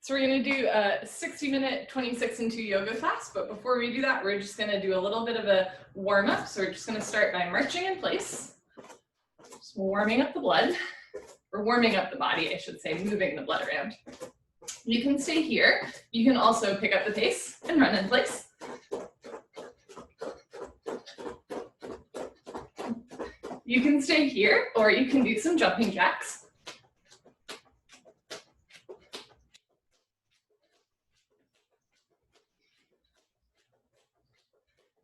So we're going to do a 60-minute 26 and 2 yoga class, but before we do that, we're just going to do a little bit of a warm-up. So we're just going to start by marching in place, just warming up the blood, or warming up the body, I should say, moving the blood around. You can stay here. You can also pick up the pace and run in place. You can stay here, or you can do some jumping jacks.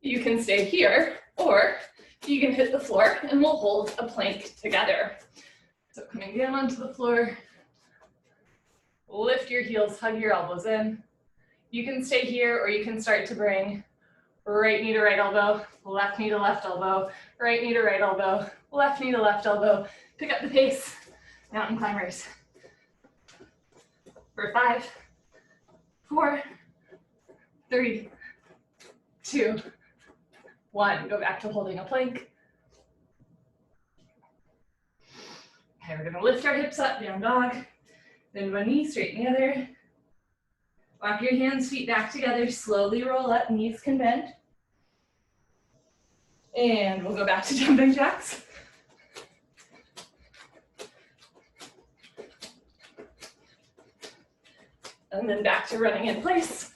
You can stay here, or you can hit the floor and we'll hold a plank together. So coming down onto the floor, lift your heels, hug your elbows in. You can stay here, or you can start to bring right knee to right elbow, left knee to left elbow, right knee to right elbow, left knee to left elbow. Pick up the pace, mountain climbers. For 5, 4, 3, 2, 1. Go back to holding a plank. Okay, we're gonna lift our hips up, down dog. Then one knee, straighten the other. Walk your hands, feet back together, slowly roll up, knees can bend. And we'll go back to jumping jacks. And then back to running in place.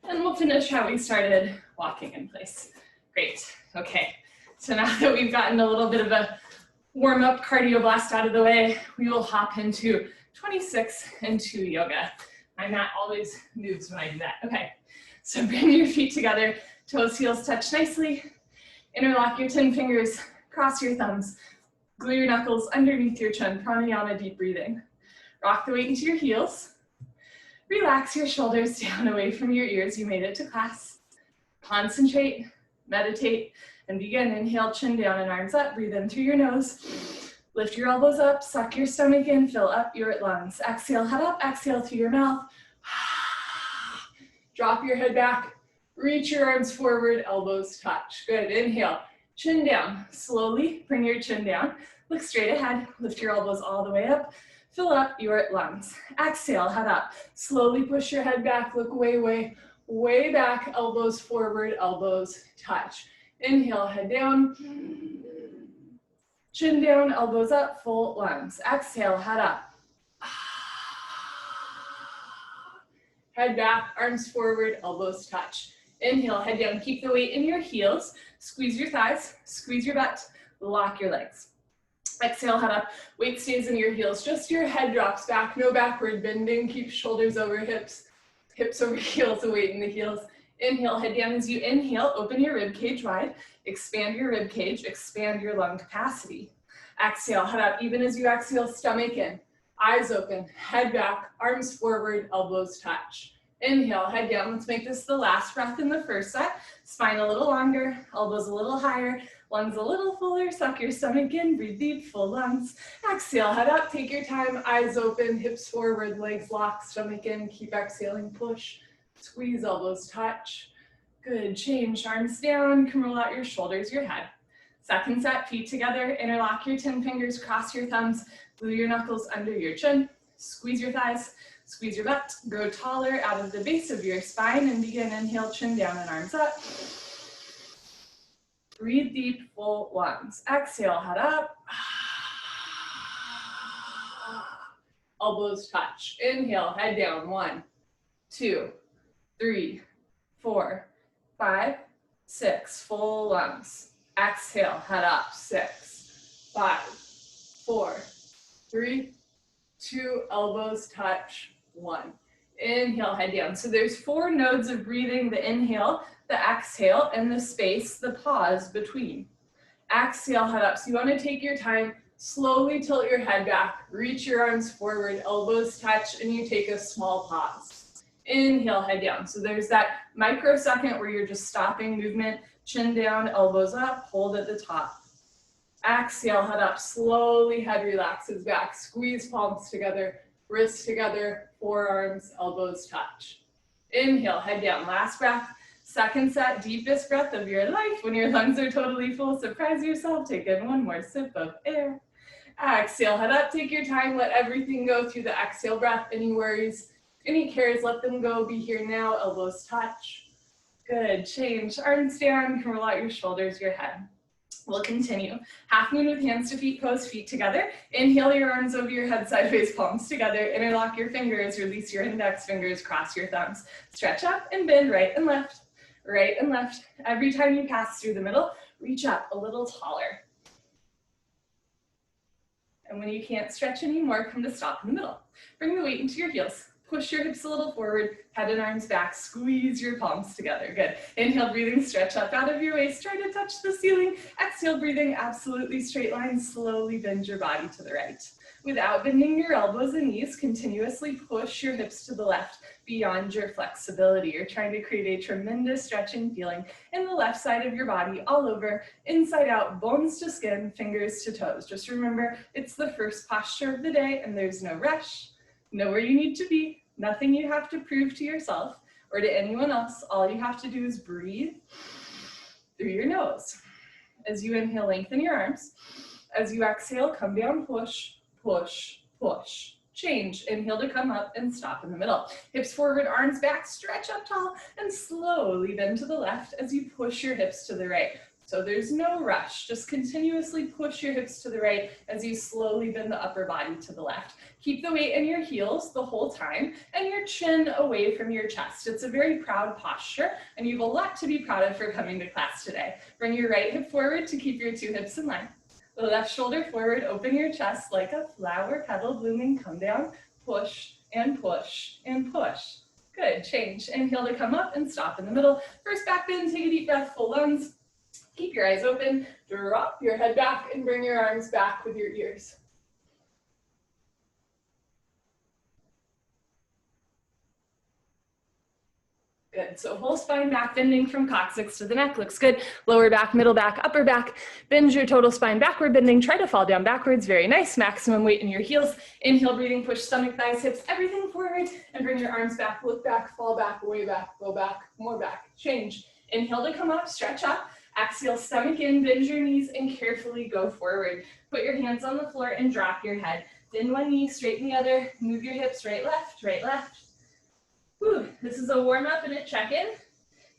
And we'll finish how we started, walking in place. Great, okay. So now that we've gotten a little bit of a warm-up cardio blast out of the way, we will hop into 26 and 2 yoga. My mat always moves when I do that. Okay, so bring your feet together, toes, heels touch nicely. Interlock your 10 fingers, cross your thumbs, glue your knuckles underneath your chin, pranayama, deep breathing. Rock the weight into your heels. Relax your shoulders down away from your ears. You made it to class. Concentrate, meditate, and begin. Inhale, chin down and arms up. Breathe in through your nose. Lift your elbows up, suck your stomach in, fill up your lungs. Exhale, head up, exhale through your mouth. Drop your head back, reach your arms forward, elbows touch. Good, inhale, chin down. Slowly bring your chin down. Look straight ahead, lift your elbows all the way up. Fill up your lungs. Exhale, head up. Slowly push your head back, look way back, elbows forward, elbows touch. Inhale, head down. Chin down, elbows up, full lungs. Exhale, head up. Head back, arms forward, elbows touch. Inhale, head down, keep the weight in your heels. Squeeze your thighs, squeeze your butt, lock your legs. Exhale, head up, weight stays in your heels, just your head drops back, no backward bending, keep shoulders over hips, hips over heels, the weight in the heels. Inhale, head down. As you inhale, open your rib cage wide, expand your rib cage, expand your lung capacity. Exhale, head up, even as you exhale, stomach in, eyes open, head back, arms forward, elbows touch. Inhale, head down. Let's make this the last breath in the first set. Spine a little longer, elbows a little higher, lungs a little fuller, suck your stomach in, breathe deep, full lungs. Exhale, head up, take your time, eyes open, hips forward, legs locked, stomach in, keep exhaling, push, squeeze, elbows touch. Good, change, arms down, can roll out your shoulders, your head. Second set, feet together, interlock your 10 fingers, cross your thumbs, glue your knuckles under your chin, squeeze your thighs, squeeze your butt, grow taller out of the base of your spine, and begin. Inhale, chin down and arms up. Breathe deep, full lungs. Exhale, head up. Elbows touch. Inhale, head down. 1, 2, 3, 4, 5, 6. Full lungs. Exhale, head up. 6, 5, 4, 3, 2. Elbows touch. 1. Inhale, head down. So there's 4 nodes of breathing: the inhale, the exhale, and the space, the pause between. Exhale, head up. So you want to take your time, slowly tilt your head back, reach your arms forward, elbows touch, and you take a small pause. Inhale, head down. So there's that microsecond where you're just stopping movement, chin down, elbows up, hold at the top. Exhale, head up. Slowly, head relaxes back. Squeeze palms together, wrists together, forearms, elbows touch. Inhale, head down. Last breath. Second set, deepest breath of your life. When your lungs are totally full, surprise yourself. Take in one more sip of air. Exhale, head up, take your time, let everything go through the exhale breath. Any worries, any cares, let them go. Be here now, elbows touch. Good, change, arms down, you can roll out your shoulders, your head. We'll continue. Half moon with hands to feet pose, feet together. Inhale your arms over your head sideways, palms together. Interlock your fingers, release your index fingers, cross your thumbs. Stretch up and bend right and left, right and left. Every time you pass through the middle, reach up a little taller. And when you can't stretch anymore, come to stop in the middle. Bring the weight into your heels. Push your hips a little forward, head and arms back, squeeze your palms together. Good. Inhale, breathing, stretch up out of your waist, try to touch the ceiling. Exhale, breathing, absolutely straight line, slowly bend your body to the right. Without bending your elbows and knees, continuously push your hips to the left beyond your flexibility. You're trying to create a tremendous stretching feeling in the left side of your body, all over, inside out, bones to skin, fingers to toes. Just remember, it's the first posture of the day and there's no rush. Know where you need to be. Nothing you have to prove to yourself or to anyone else. All you have to do is breathe through your nose. As you inhale, lengthen your arms. As you exhale, come down, push, push, push. Change. Inhale to come up and stop in the middle. Hips forward, arms back, stretch up tall, and slowly bend to the left as you push your hips to the right. So there's no rush. Just continuously push your hips to the right as you slowly bend the upper body to the left. Keep the weight in your heels the whole time and your chin away from your chest. It's a very proud posture and you have a lot to be proud of for coming to class today. Bring your right hip forward to keep your two hips in line. The left shoulder forward, open your chest like a flower petal blooming. Come down, push and push and push. Good, change. Inhale to come up and stop in the middle. First back bend, take a deep breath, full lungs. Keep your eyes open, drop your head back and bring your arms back with your ears. Good, so whole spine back bending from coccyx to the neck, looks good. Lower back, middle back, upper back. Bend your total spine backward bending, try to fall down backwards, very nice. Maximum weight in your heels. Inhale, breathing, push stomach, thighs, hips, everything forward and bring your arms back, look back, fall back, way back, go back, more back, change. Inhale to come up, stretch up. Exhale, stomach in, bend your knees and carefully go forward. Put your hands on the floor and drop your head. Bend one knee, straighten the other, move your hips right, left, right, left. Whew. This is a warm up and a check-in.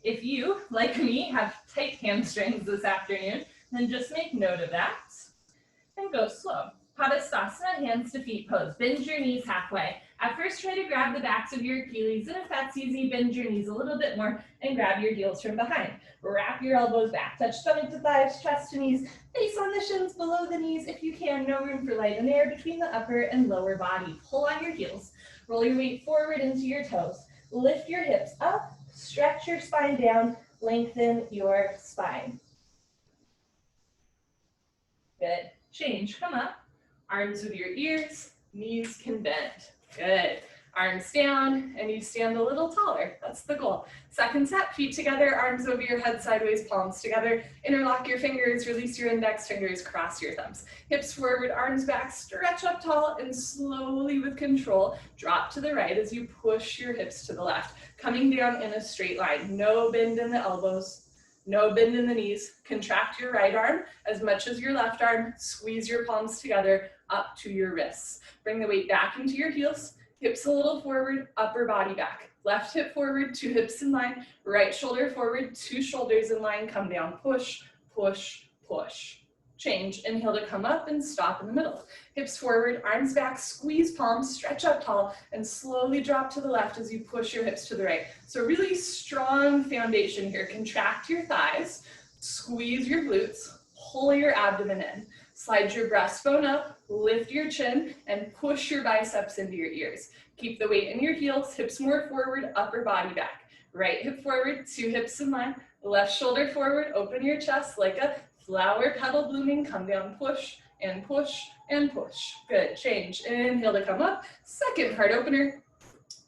If you, like me, have tight hamstrings this afternoon, then just make note of that and go slow. Padasana, hands to feet pose. Bend your knees halfway. At first, try to grab the backs of your Achilles, and if that's easy, bend your knees a little bit more and grab your heels from behind. Wrap your elbows back. Touch stomach to thighs, chest to knees, face on the shins, below the knees. If you can, no room for light and air between the upper and lower body. Pull on your heels. Roll your weight forward into your toes. Lift your hips up, stretch your spine down, lengthen your spine. Good. Change, come up. Arms with your ears, knees can bend. Good. Arms down, and you stand a little taller. That's the goal. Second set, feet together, arms over your head, sideways, palms together. Interlock your fingers, release your index fingers, cross your thumbs. Hips forward, arms back, stretch up tall, and slowly with control, drop to the right as you push your hips to the left. Coming down in a straight line. No bend in the elbows, no bend in the knees. Contract your right arm as much as your left arm. Squeeze your palms together up to your wrists. Bring the weight back into your heels. Hips a little forward, upper body back. Left hip forward, two hips in line. Right shoulder forward, two shoulders in line. Come down, push, push, push. Change. Inhale to come up and stop in the middle. Hips forward, arms back, squeeze palms, stretch up tall, and slowly drop to the left as you push your hips to the right. So really strong foundation here. Contract your thighs, squeeze your glutes, pull your abdomen in. Slide your breastbone up, lift your chin, and push your biceps into your ears. Keep the weight in your heels, hips more forward, upper body back. Right hip forward, two hips in line. Left shoulder forward, open your chest like a flower petal blooming. Come down, push and push and push. Good, change. Inhale to come up. Second heart opener.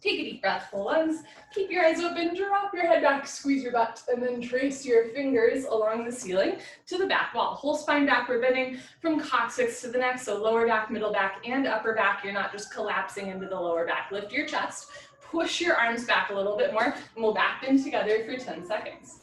Take a deep breath, full lungs. Keep your eyes open, drop your head back, squeeze your butt, and then trace your fingers along the ceiling to the back wall. Whole spine backward bending from coccyx to the neck, so lower back, middle back, and upper back. You're not just collapsing into the lower back. Lift your chest, push your arms back a little bit more, and we'll back bend together for 10 seconds.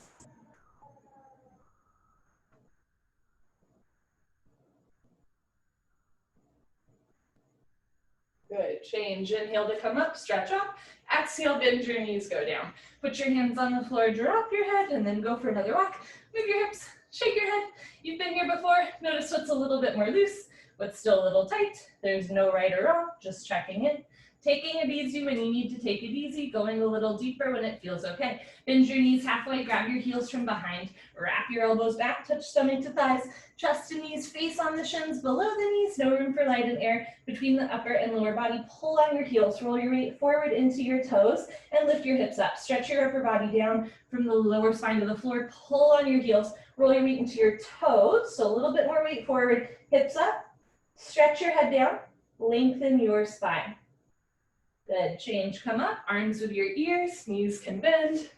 Good, change, inhale to come up, stretch up, exhale, bend your knees, go down. Put your hands on the floor, drop your head, and then go for another walk. Move your hips, shake your head. You've been here before, notice what's a little bit more loose, what's still a little tight. There's no right or wrong, just checking in. Taking it easy when you need to take it easy, going a little deeper when it feels okay. Bend your knees halfway, grab your heels from behind, wrap your elbows back, touch stomach to thighs, chest and knees face on the shins, below the knees, no room for light and air between the upper and lower body. Pull on your heels, roll your weight forward into your toes, and lift your hips up. Stretch your upper body down from the lower spine to the floor. Pull on your heels, roll your weight into your toes, so a little bit more weight forward, hips up, stretch your head down, lengthen your spine. Good, change, come up, arms with your ears, knees can bend.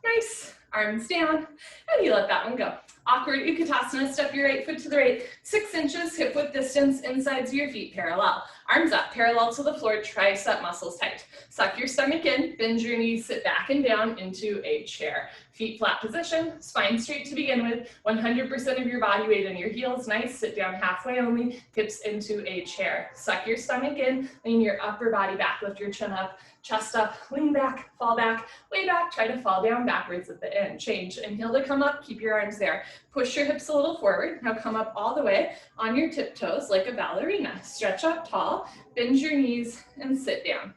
Nice, arms down, and you let that one go. Awkward Utkatasana, step your right foot to the right, 6 inches, hip width distance, insides of your feet parallel. Arms up, parallel to the floor, tricep muscles tight. Suck your stomach in, bend your knees, sit back and down into a chair. Feet flat position, spine straight to begin with, 100% of your body weight in your heels, nice, sit down halfway only, hips into a chair. Suck your stomach in, lean your upper body back, lift your chin up, chest up, lean back, fall back, way back, try to fall down backwards at the end. Change, inhale to come up, keep your arms there. Push your hips a little forward, now come up all the way on your tiptoes like a ballerina. Stretch up tall, bend your knees and sit down.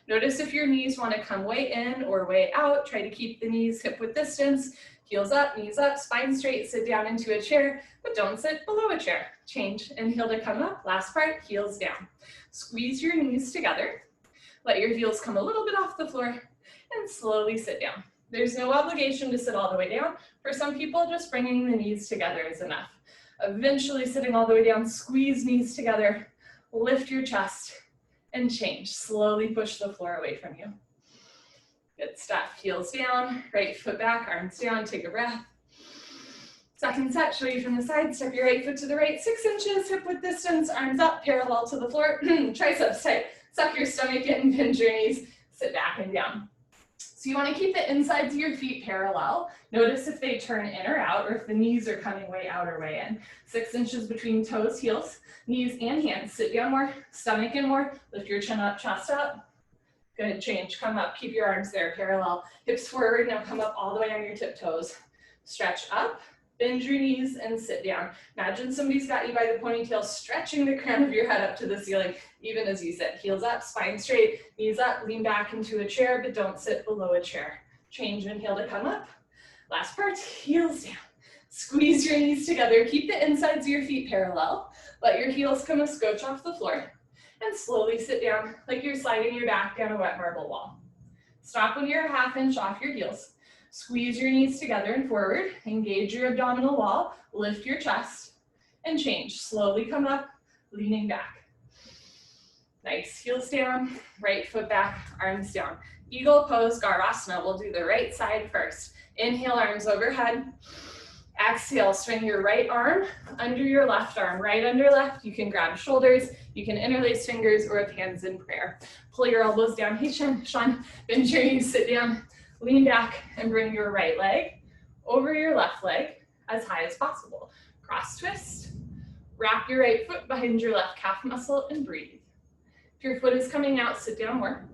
Notice if your knees want to come way in or way out, try to keep the knees hip width distance, heels up, knees up, spine straight, sit down into a chair, but don't sit below a chair. Change, inhale to come up, last part, heels down. Squeeze your knees together, let your heels come a little bit off the floor, and slowly sit down. There's no obligation to sit all the way down. For some people, just bringing the knees together is enough. Eventually sitting all the way down, squeeze knees together, lift your chest, and change. Slowly push the floor away from you. Good stuff. Heels down, right foot back, arms down, take a breath. Second set, show you from the side. Step your right foot to the right, 6 inches, hip width distance, arms up, parallel to the floor, triceps tight. Suck your stomach in, bend your knees, sit back and down. So you want to keep the insides of your feet parallel. Notice if they turn in or out, or if the knees are coming way out or way in. 6 inches between toes, heels, knees and hands. Sit down more, stomach in more, lift your chin up, chest up. Good, change, come up, keep your arms there, parallel. Hips forward, now come up all the way on your tiptoes. Stretch up, bend your knees and sit down. Imagine somebody's got you by the ponytail, stretching the crown of your head up to the ceiling, even as you sit. Heels up, spine straight, knees up, lean back into a chair, but don't sit below a chair. Change, inhale to come up. Last part, heels down. Squeeze your knees together, keep the insides of your feet parallel. Let your heels come a scotch off the floor, and slowly sit down like you're sliding your back down a wet marble wall. Stop when you're a ½ inch off your heels. Squeeze your knees together and forward, engage your abdominal wall, lift your chest, and change. Slowly come up, leaning back. Nice, heels down, right foot back, arms down. Eagle pose, Garasana. We'll do the right side first. Inhale, arms overhead. Exhale, swing your right arm under your left arm, right under left. You can grab shoulders, you can interlace fingers, or have hands in prayer. Pull your elbows down. Hey, Sean, bend your knees, sit down. Lean back and bring your right leg over your left leg as high as possible. Cross twist. Wrap your right foot behind your left calf muscle and breathe. If your foot is coming out, sit down more.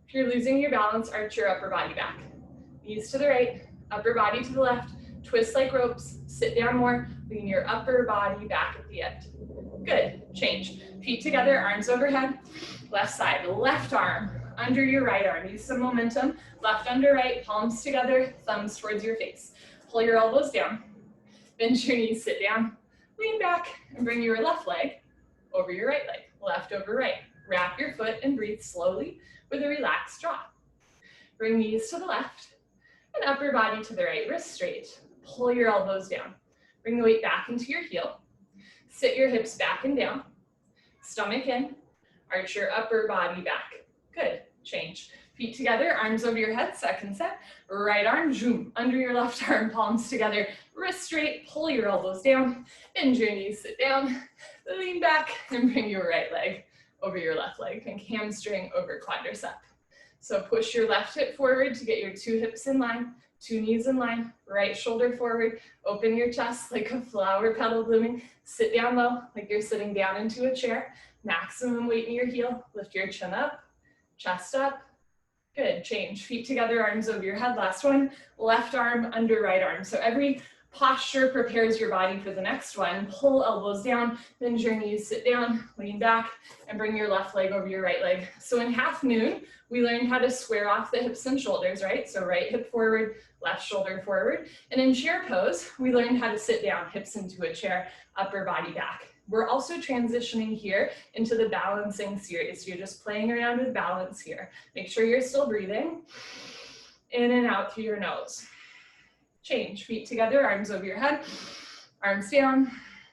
If you're losing your balance, arch your upper body back. Knees to the right, upper body to the left. Twist like ropes, sit down more, lean your upper body back at the end. Good, change. Feet together, arms overhead. Left side, left arm under your right arm. Use some momentum. Left under right, palms together, thumbs towards your face. Pull your elbows down. Bend your knees, sit down. Lean back and bring your left leg over your right leg. Left over right. Wrap your foot and breathe slowly with a relaxed jaw. Bring knees to the left and upper body to the right, wrist straight. Pull your elbows down. Bring the weight back into your heel. Sit your hips back and down. Stomach in. Arch your upper body back. Good. Change. Feet together, arms over your head. Second set. Right arm, zoom, under your left arm, palms together. Wrist straight. Pull your elbows down. Bend your knees, sit down. Lean back and bring your right leg over your left leg. Think hamstring over quadricep. So push your left hip forward to get your 2 hips in line, 2 knees in line, right shoulder forward, open your chest like a flower petal blooming, sit down low like you're sitting down into a chair, maximum weight in your heel, lift your chin up, chest up, good, change, feet together, arms over your head, last one, left arm under right arm. So every posture prepares your body for the next one. Pull elbows down, bend your knees, sit down, lean back, and bring your left leg over your right leg. So in half moon, we learned how to square off the hips and shoulders, right? So right hip forward, left shoulder forward. And in chair pose, we learned how to sit down, hips into a chair, upper body back. We're also transitioning here into the balancing series. So you're just playing around with balance here. Make sure you're still breathing in and out through your nose. Change, feet together, arms over your head, arms down,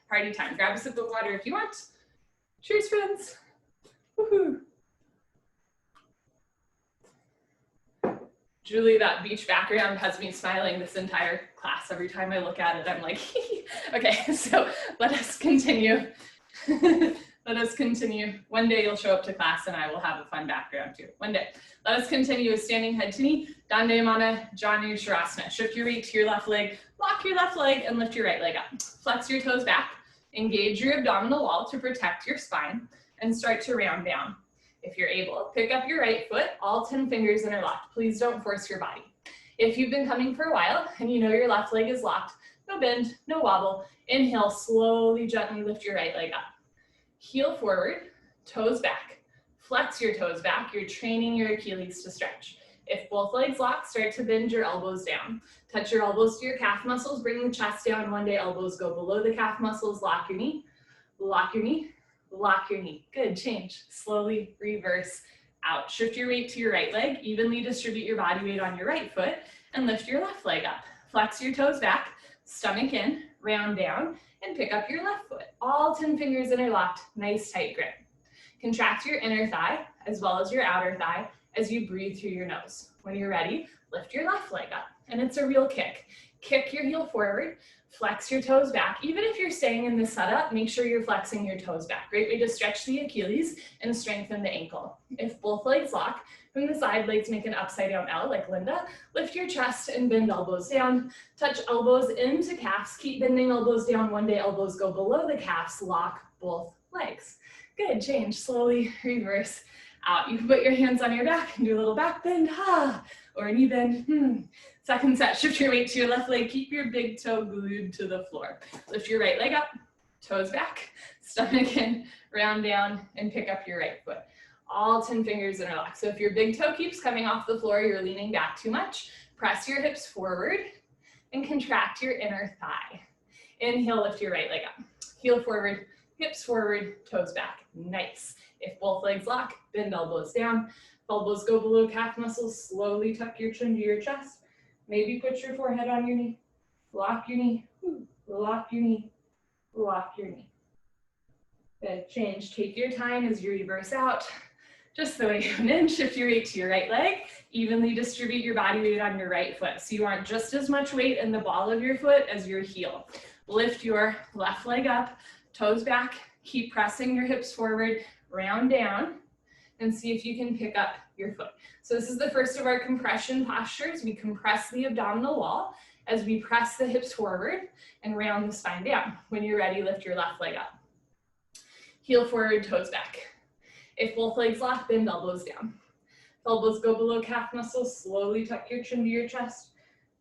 party time. Grab a sip of water if you want. Cheers, friends. Woohoo. Julie, that beach background has me smiling this entire class. Every time I look at it, I'm like, okay, so let us continue. Let us continue. One day you'll show up to class and I will have a fun background too. One day. Let us continue with standing head to knee, Dandayamana Janu Shavasana. Shift your weight to your left leg, lock your left leg and lift your right leg up. Flex your toes back, engage your abdominal wall to protect your spine and start to round down. If you're able, pick up your right foot, all 10 fingers interlocked. Please don't force your body. If you've been coming for a while and you know your left leg is locked, no bend, no wobble. Inhale, slowly, gently lift your right leg up. Heel forward, toes back. Flex your toes back. You're training your Achilles to stretch. If both legs lock, start to bend your elbows down. Touch your elbows to your calf muscles. Bring the chest down. One day elbows go below the calf muscles. Lock your knee, lock your knee, lock your knee. Good, change. Slowly reverse out. Shift your weight to your right leg. Evenly distribute your body weight on your right foot and lift your left leg up. Flex your toes back, stomach in, round down, and pick up your left foot. All 10 fingers interlocked, nice tight grip. Contract your inner thigh as well as your outer thigh as you breathe through your nose. When you're ready, lift your left leg up. And it's a real kick. Kick your heel forward, flex your toes back. Even if you're staying in this setup, make sure you're flexing your toes back. Great way to stretch the Achilles and strengthen the ankle. If both legs lock, from the side, legs make an upside down L like Linda. Lift your chest and bend elbows down. Touch elbows into calves. Keep bending elbows down. One day elbows go below the calves. Lock both legs. Good, change, slowly reverse out. You can put your hands on your back and do a little back bend, or a knee bend, Second set, shift your weight to your left leg. Keep your big toe glued to the floor. Lift your right leg up, toes back, stomach in, round down, and pick up your right foot. All 10 fingers interlock. So if your big toe keeps coming off the floor, you're leaning back too much, press your hips forward and contract your inner thigh. Inhale, lift your right leg up. Heel forward, hips forward, toes back. Nice. If both legs lock, bend elbows down. If elbows go below calf muscles, slowly tuck your chin to your chest. Maybe put your forehead on your knee. Lock your knee, lock your knee, lock your knee. Good, change. Take your time as you reverse out. Just the way you went in, shift your weight to your right leg. Evenly distribute your body weight on your right foot. So you want just as much weight in the ball of your foot as your heel. Lift your left leg up, toes back. Keep pressing your hips forward, round down, and see if you can pick up your foot. So this is the first of our compression postures. We compress the abdominal wall as we press the hips forward and round the spine down. When you're ready, lift your left leg up. Heel forward, toes back. If both legs lock, bend elbows down. If elbows go below calf muscles, slowly tuck your chin to your chest.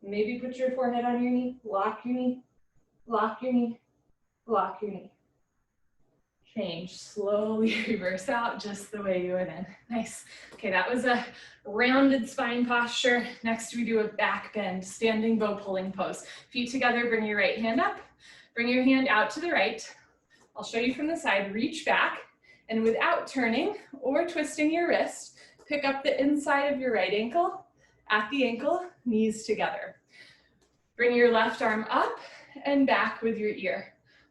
Maybe put your forehead on your knee, lock your knee, lock your knee, lock your knee. Change, slowly reverse out just the way you went in. Nice. Okay, that was a rounded spine posture. Next we do a back bend, standing bow pulling pose. Feet together, bring your right hand up. Bring your hand out to the right. I'll show you from the side, reach back, and without turning or twisting your wrist, pick up the inside of your right ankle, at the ankle, knees together. Bring your left arm up and back with your ear.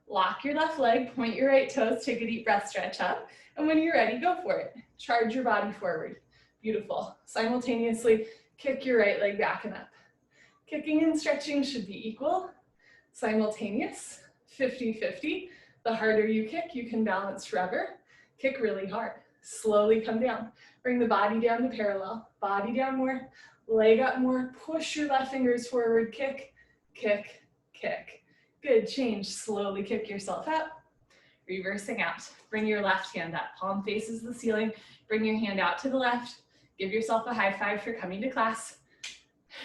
Lock your left leg, point your right toes, take a deep breath, stretch up. And when you're ready, go for it. Charge your body forward. Beautiful. Simultaneously, kick your right leg back and up. Kicking and stretching should be equal, simultaneous, 50-50. The harder you kick, you can balance forever. Kick really hard. Slowly come down. Bring the body down to parallel. Body down more, leg up more. Push your left fingers forward. Kick, kick, kick. Good, change. Slowly kick yourself up. Reversing out. Bring your left hand up. Palm faces the ceiling. Bring your hand out to the left. Give yourself a high five for coming to class.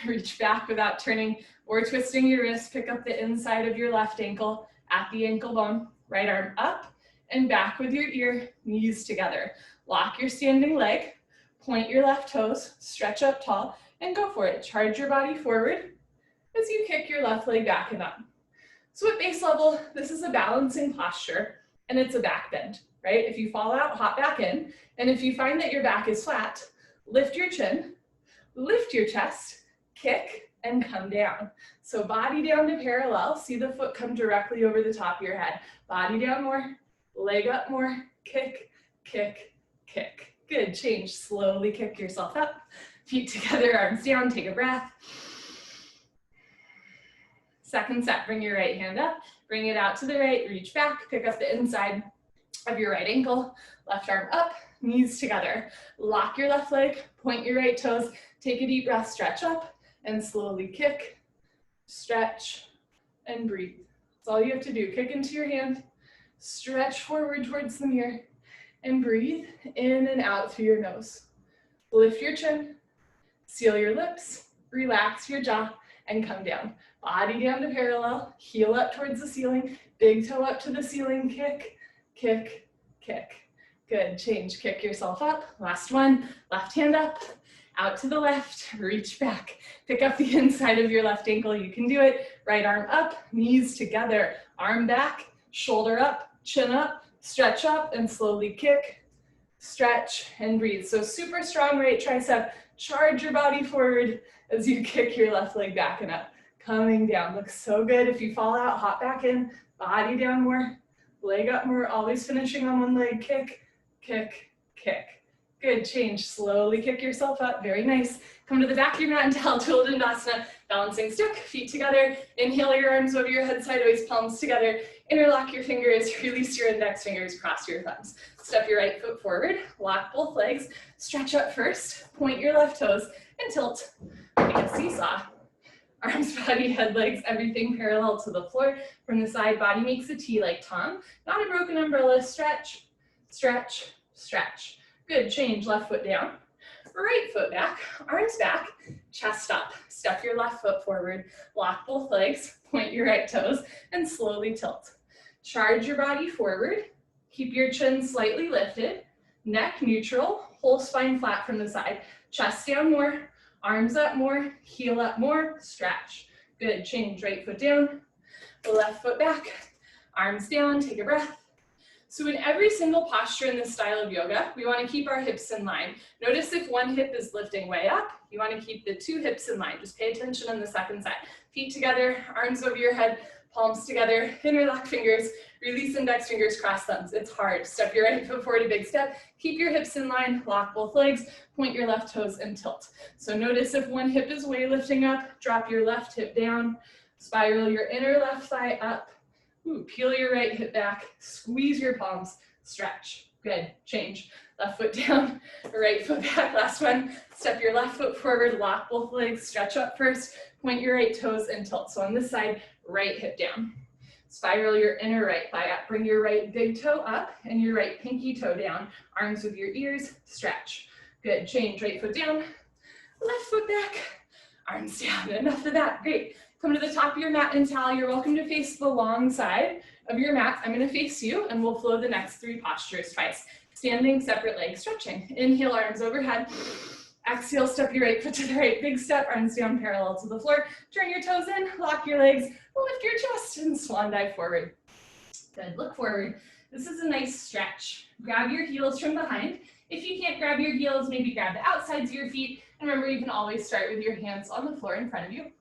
Reach back without turning or twisting your wrist. Pick up the inside of your left ankle at the ankle bone. Right arm up and back with your ear, knees together. Lock your standing leg. Point your left toes. Stretch up tall and go for it. Charge your body forward as you kick your left leg back and up. So at base level, this is a balancing posture and it's a back bend, right? If you fall out, hop back in. And if you find that your back is flat, lift your chin, lift your chest, kick, and come down. So body down to parallel. See the foot come directly over the top of your head. Body down more, leg up more, kick, kick, kick. Good, change. Slowly kick yourself up. Feet together, arms down, take a breath. Second set, bring your right hand up, bring it out to the right, reach back, pick up the inside of your right ankle, left arm up, knees together. Lock your left leg, point your right toes, take a deep breath, stretch up, and slowly kick, stretch, and breathe. That's all you have to do. Kick into your hand, stretch forward towards the mirror, and breathe in and out through your nose. Lift your chin, seal your lips, relax your jaw, and come down. Body down to parallel, heel up towards the ceiling, big toe up to the ceiling, kick, kick, kick. Good, change, kick yourself up. Last one, left hand up, out to the left, reach back. Pick up the inside of your left ankle, you can do it. Right arm up, knees together, arm back, shoulder up, chin up, stretch up, and slowly kick, stretch, and breathe. So super strong right tricep, charge your body forward as you kick your left leg back and up. Coming down, looks so good. If you fall out, hop back in, body down more, leg up more, always finishing on one leg, kick, kick, kick. Good, change, slowly kick yourself up, very nice. Come to the back of your mat and Uttanasana Dandasana, balancing stick, feet together. Inhale your arms over your head sideways, palms together. Interlock your fingers, release your index fingers, cross your thumbs. Step your right foot forward, lock both legs, stretch up first, point your left toes, and tilt like a seesaw. Arms, body, head, legs, everything parallel to the floor. From the side, body makes a T like tongue. Not a broken umbrella. Stretch, stretch, stretch. Good, change. Left foot down, right foot back, arms back, chest up. Step your left foot forward, lock both legs, point your right toes, and slowly tilt. Charge your body forward. Keep your chin slightly lifted, neck neutral, whole spine flat from the side. Chest down more. Arms up more, heel up more, stretch. Good, change, right foot down, left foot back, arms down, take a breath. So in every single posture in this style of yoga, we want to keep our hips in line. Notice if one hip is lifting way up, you want to keep the two hips in line. Just pay attention on the second side. Feet together, arms over your head, palms together, interlock fingers, release index fingers, cross thumbs. It's hard. Step your right foot forward, a big step. Keep your hips in line, lock both legs, point your left toes and tilt. So notice if one hip is way lifting up, drop your left hip down, spiral your inner left thigh up. Ooh, peel your right hip back, squeeze your palms, stretch. Good, change. Left foot down, right foot back. Last one. Step your left foot forward, lock both legs, stretch up first, point your right toes and tilt. So on this side, right hip down. Spiral your inner right thigh up. Bring your right big toe up and your right pinky toe down. Arms with your ears, stretch. Good, change. Right foot down, left foot back, arms down. Enough of that, great. Come to the top of your mat and towel. You're welcome to face the long side of your mat. I'm gonna face you and we'll flow the next three postures twice. Standing, separate leg stretching. Inhale, arms overhead. Exhale, step your right foot to the right. Big step, arms down parallel to the floor. Turn your toes in, lock your legs, lift your chest and swan dive forward. Good, look forward. This is a nice stretch. Grab your heels from behind. If you can't grab your heels, maybe grab the outsides of your feet. And remember, you can always start with your hands on the floor in front of you.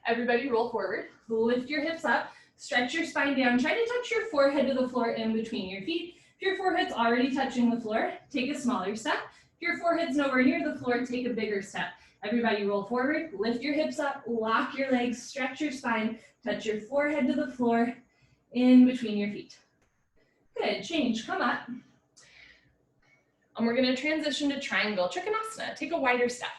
Everybody roll forward, lift your hips up, stretch your spine down. Try to touch your forehead to the floor in between your feet. If your forehead's already touching the floor, take a smaller step. If your forehead's nowhere near the floor, take a bigger step. Everybody roll forward, lift your hips up, lock your legs, stretch your spine, touch your forehead to the floor in between your feet. Good, change, come up. And we're gonna transition to triangle trikonasana. Take a wider step.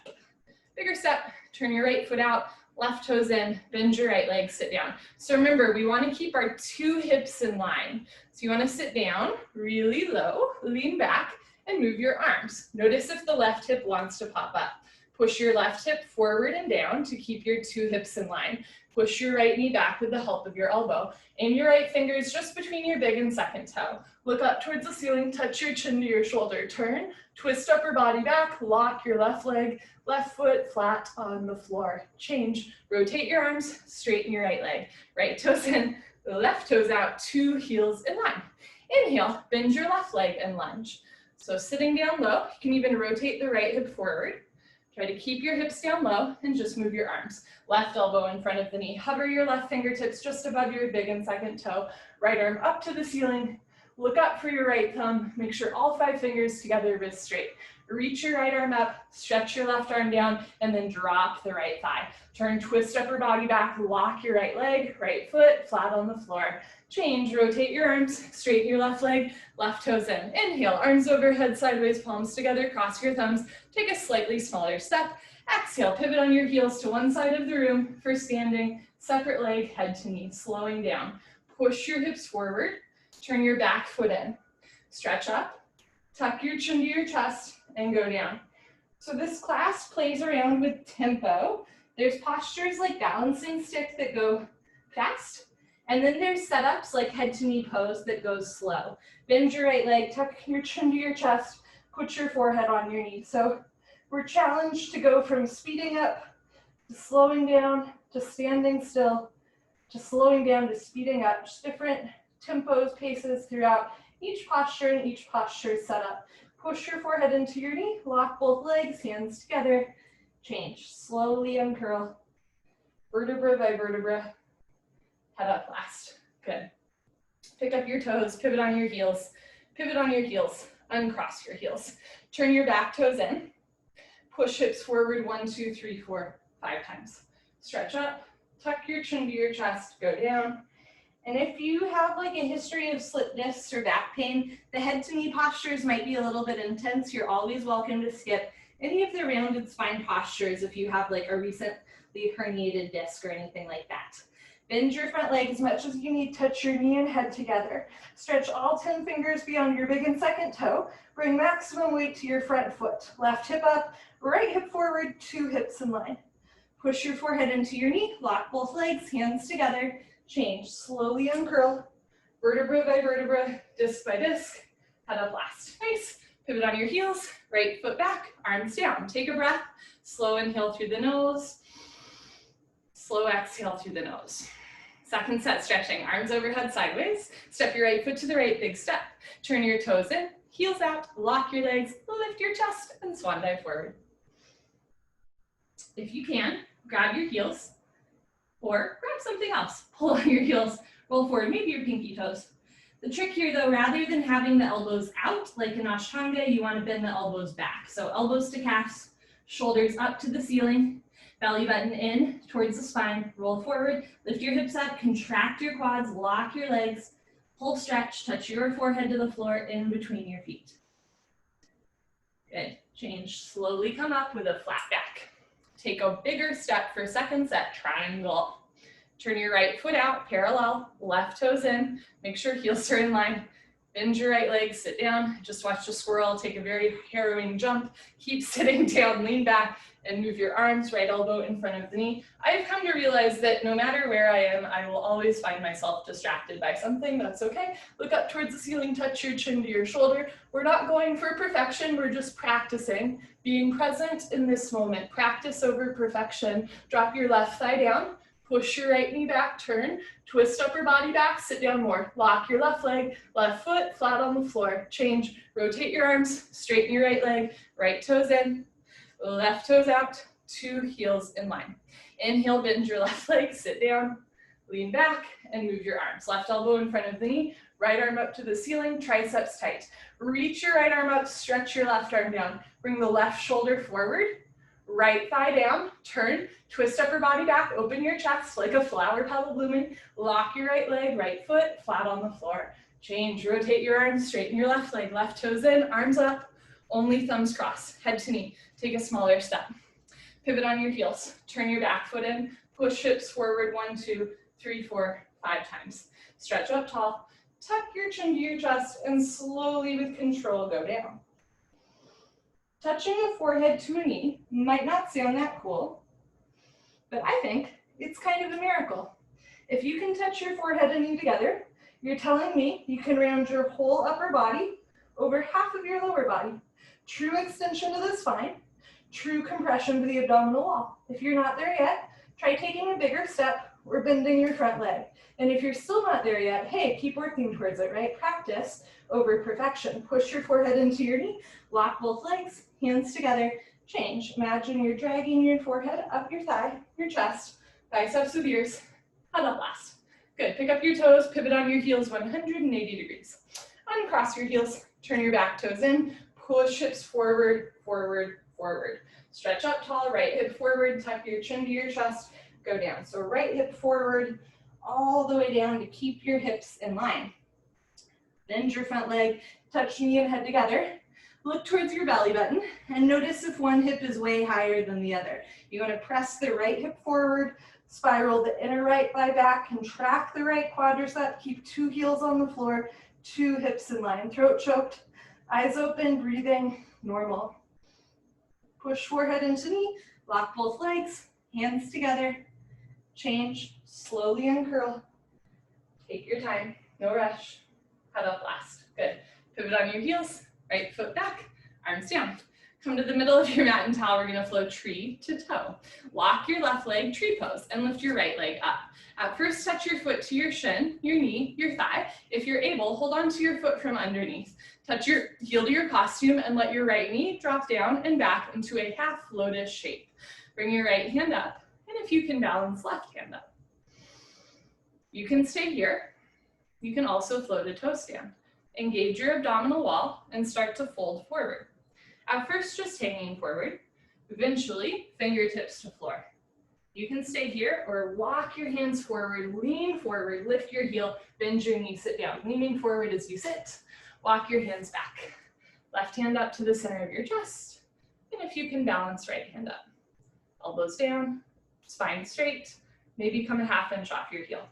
Bigger step, turn your right foot out, left toes in, bend your right leg, sit down. So remember, we wanna keep our 2 hips in line. So you wanna sit down really low, lean back, and move your arms. Notice if the left hip wants to pop up. Push your left hip forward and down to keep your 2 hips in line. Push your right knee back with the help of your elbow. Aim your right fingers just between your big and second toe. Look up towards the ceiling, touch your chin to your shoulder. Turn, twist upper body back, lock your left leg, left foot flat on the floor. Change, rotate your arms, straighten your right leg. Right toes in, left toes out, 2 heels in line. Inhale, bend your left leg and lunge. So sitting down low, you can even rotate the right hip forward. Try to keep your hips down low and just move your arms. Left elbow in front of the knee. Hover your left fingertips just above your big and second toe. Right arm up to the ceiling. Look up for your right thumb. Make sure all 5 fingers together, wrist straight. Reach your right arm up, stretch your left arm down, and then drop the right thigh. Turn, twist upper body back, lock your right leg, right foot flat on the floor. Change, rotate your arms, straighten your left leg, left toes in. Inhale, arms overhead, sideways, palms together, cross your thumbs. Take a slightly smaller step. Exhale, pivot on your heels to one side of the room for standing, separate leg, head to knee, slowing down. Push your hips forward, turn your back foot in. Stretch up, tuck your chin to your chest, and go down. So this class plays around with tempo. There's postures like balancing stick that go fast, and then there's setups like head to knee pose that goes slow. Bend your right leg, tuck your chin to your chest, put your forehead on your knee. So we're challenged to go from speeding up to slowing down to standing still to slowing down to speeding up. Just different tempos, paces throughout each posture and each posture setup. Push your forehead into your knee, lock both legs, hands together, change. Slowly uncurl, vertebra by vertebra, head up last. Good. Pick up your toes, pivot on your heels, uncross your heels. Turn your back toes in, push hips forward 1, 2, 3, 4, 5 times. Stretch up, tuck your chin to your chest, go down. And if you have like a history of slip discs or back pain, the head to knee postures might be a little bit intense. You're always welcome to skip any of the rounded spine postures if you have like a recently herniated disc or anything like that. Bend your front leg as much as you need, touch your knee and head together. Stretch all 10 fingers beyond your big and second toe. Bring maximum weight to your front foot. Left hip up, right hip forward, 2 hips in line. Push your forehead into your knee, lock both legs, hands together. Change, slowly uncurl, vertebra by vertebra, disc by disc, head up last. Nice, pivot on your heels, right foot back, arms down. Take a breath, slow inhale through the nose, slow exhale through the nose. Second set stretching, arms overhead sideways, step your right foot to the right, big step. Turn your toes in, heels out, lock your legs, lift your chest, and swan dive forward. If you can, grab your heels, or grab something else. Pull on your heels, roll forward, maybe your pinky toes. The trick here though, rather than having the elbows out like in Ashtanga, you want to bend the elbows back. So elbows to calves, shoulders up to the ceiling, belly button in towards the spine, roll forward, lift your hips up, contract your quads, lock your legs, pull, stretch, touch your forehead to the floor in between your feet. Good, change, slowly come up with a flat back. Take a bigger step for second set, triangle. Turn your right foot out, parallel, left toes in, make sure heels are in line. Bend your right leg, sit down, just watch the squirrel take a very harrowing jump. Keep sitting down, lean back, and move your arms, right elbow in front of the knee. I've come to realize that no matter where I am, I will always find myself distracted by something. That's okay. Look up towards the ceiling, touch your chin to your shoulder. We're not going for perfection, we're just practicing. Being present in this moment, practice over perfection. Drop your left thigh down, push your right knee back, turn, twist upper body back, sit down more. Lock your left leg, left foot flat on the floor. Change, rotate your arms, straighten your right leg, right toes in, left toes out, 2 heels in line. Inhale, bend your left leg, sit down, lean back, and move your arms. Left elbow in front of the knee, right arm up to the ceiling, triceps tight. Reach your right arm up, stretch your left arm down. Bring the left shoulder forward, right thigh down, turn, twist upper body back, open your chest like a flower petal blooming, lock your right leg, right foot, flat on the floor. Change, rotate your arms, straighten your left leg, left toes in, arms up, Only thumbs cross, head to knee. Take a smaller step. Pivot on your heels. Turn your back foot in. Push hips forward 1, 2, 3, 4, 5 times. Stretch up tall. Tuck your chin to your chest and slowly with control go down. Touching the forehead to a knee might not sound that cool, but I think it's kind of a miracle. If you can touch your forehead and knee together, you're telling me you can round your whole upper body over half of your lower body. True extension to the spine, true compression to the abdominal wall. If you're not there yet, try taking a bigger step or bending your front leg. And if you're still not there yet, hey, keep working towards it, right? Practice over perfection. Push your forehead into your knee, lock both legs, hands together, change. Imagine you're dragging your forehead up your thigh, your chest, biceps with ears, head up last. Good, pick up your toes, pivot on your heels 180 degrees. Uncross your heels, turn your back toes in, push hips forward, forward, forward. Stretch up tall, right hip forward, tuck your chin to your chest, go down. So right hip forward, all the way down to keep your hips in line. Bend your front leg, touch knee and head together. Look towards your belly button and notice if one hip is way higher than the other. You want to press the right hip forward, spiral the inner right thigh back, contract the right quadricep, keep 2 heels on the floor, 2 hips in line. Throat choked, eyes open, breathing, normal. Push forehead into knee, lock both legs, hands together, change, slowly uncurl. Take your time, no rush. Head up last, good. Pivot on your heels, right foot back, arms down. Come to the middle of your mat and towel, we're gonna flow tree to toe. Lock your left leg, tree pose, and lift your right leg up. At first, touch your foot to your shin, your knee, your thigh. If you're able, hold on to your foot from underneath. Touch your heel to your costume and let your right knee drop down and back into a half lotus shape. Bring your right hand up, and if you can balance, left hand up. You can stay here. You can also flow to toe stand. Engage your abdominal wall and start to fold forward. At first, just hanging forward. Eventually, fingertips to floor. You can stay here or walk your hands forward, lean forward, lift your heel, bend your knee, sit down. Leaning forward as you sit, walk your hands back. Left hand up to the center of your chest. And if you can balance, right hand up. Elbows down, spine straight, maybe come a half inch off your heel.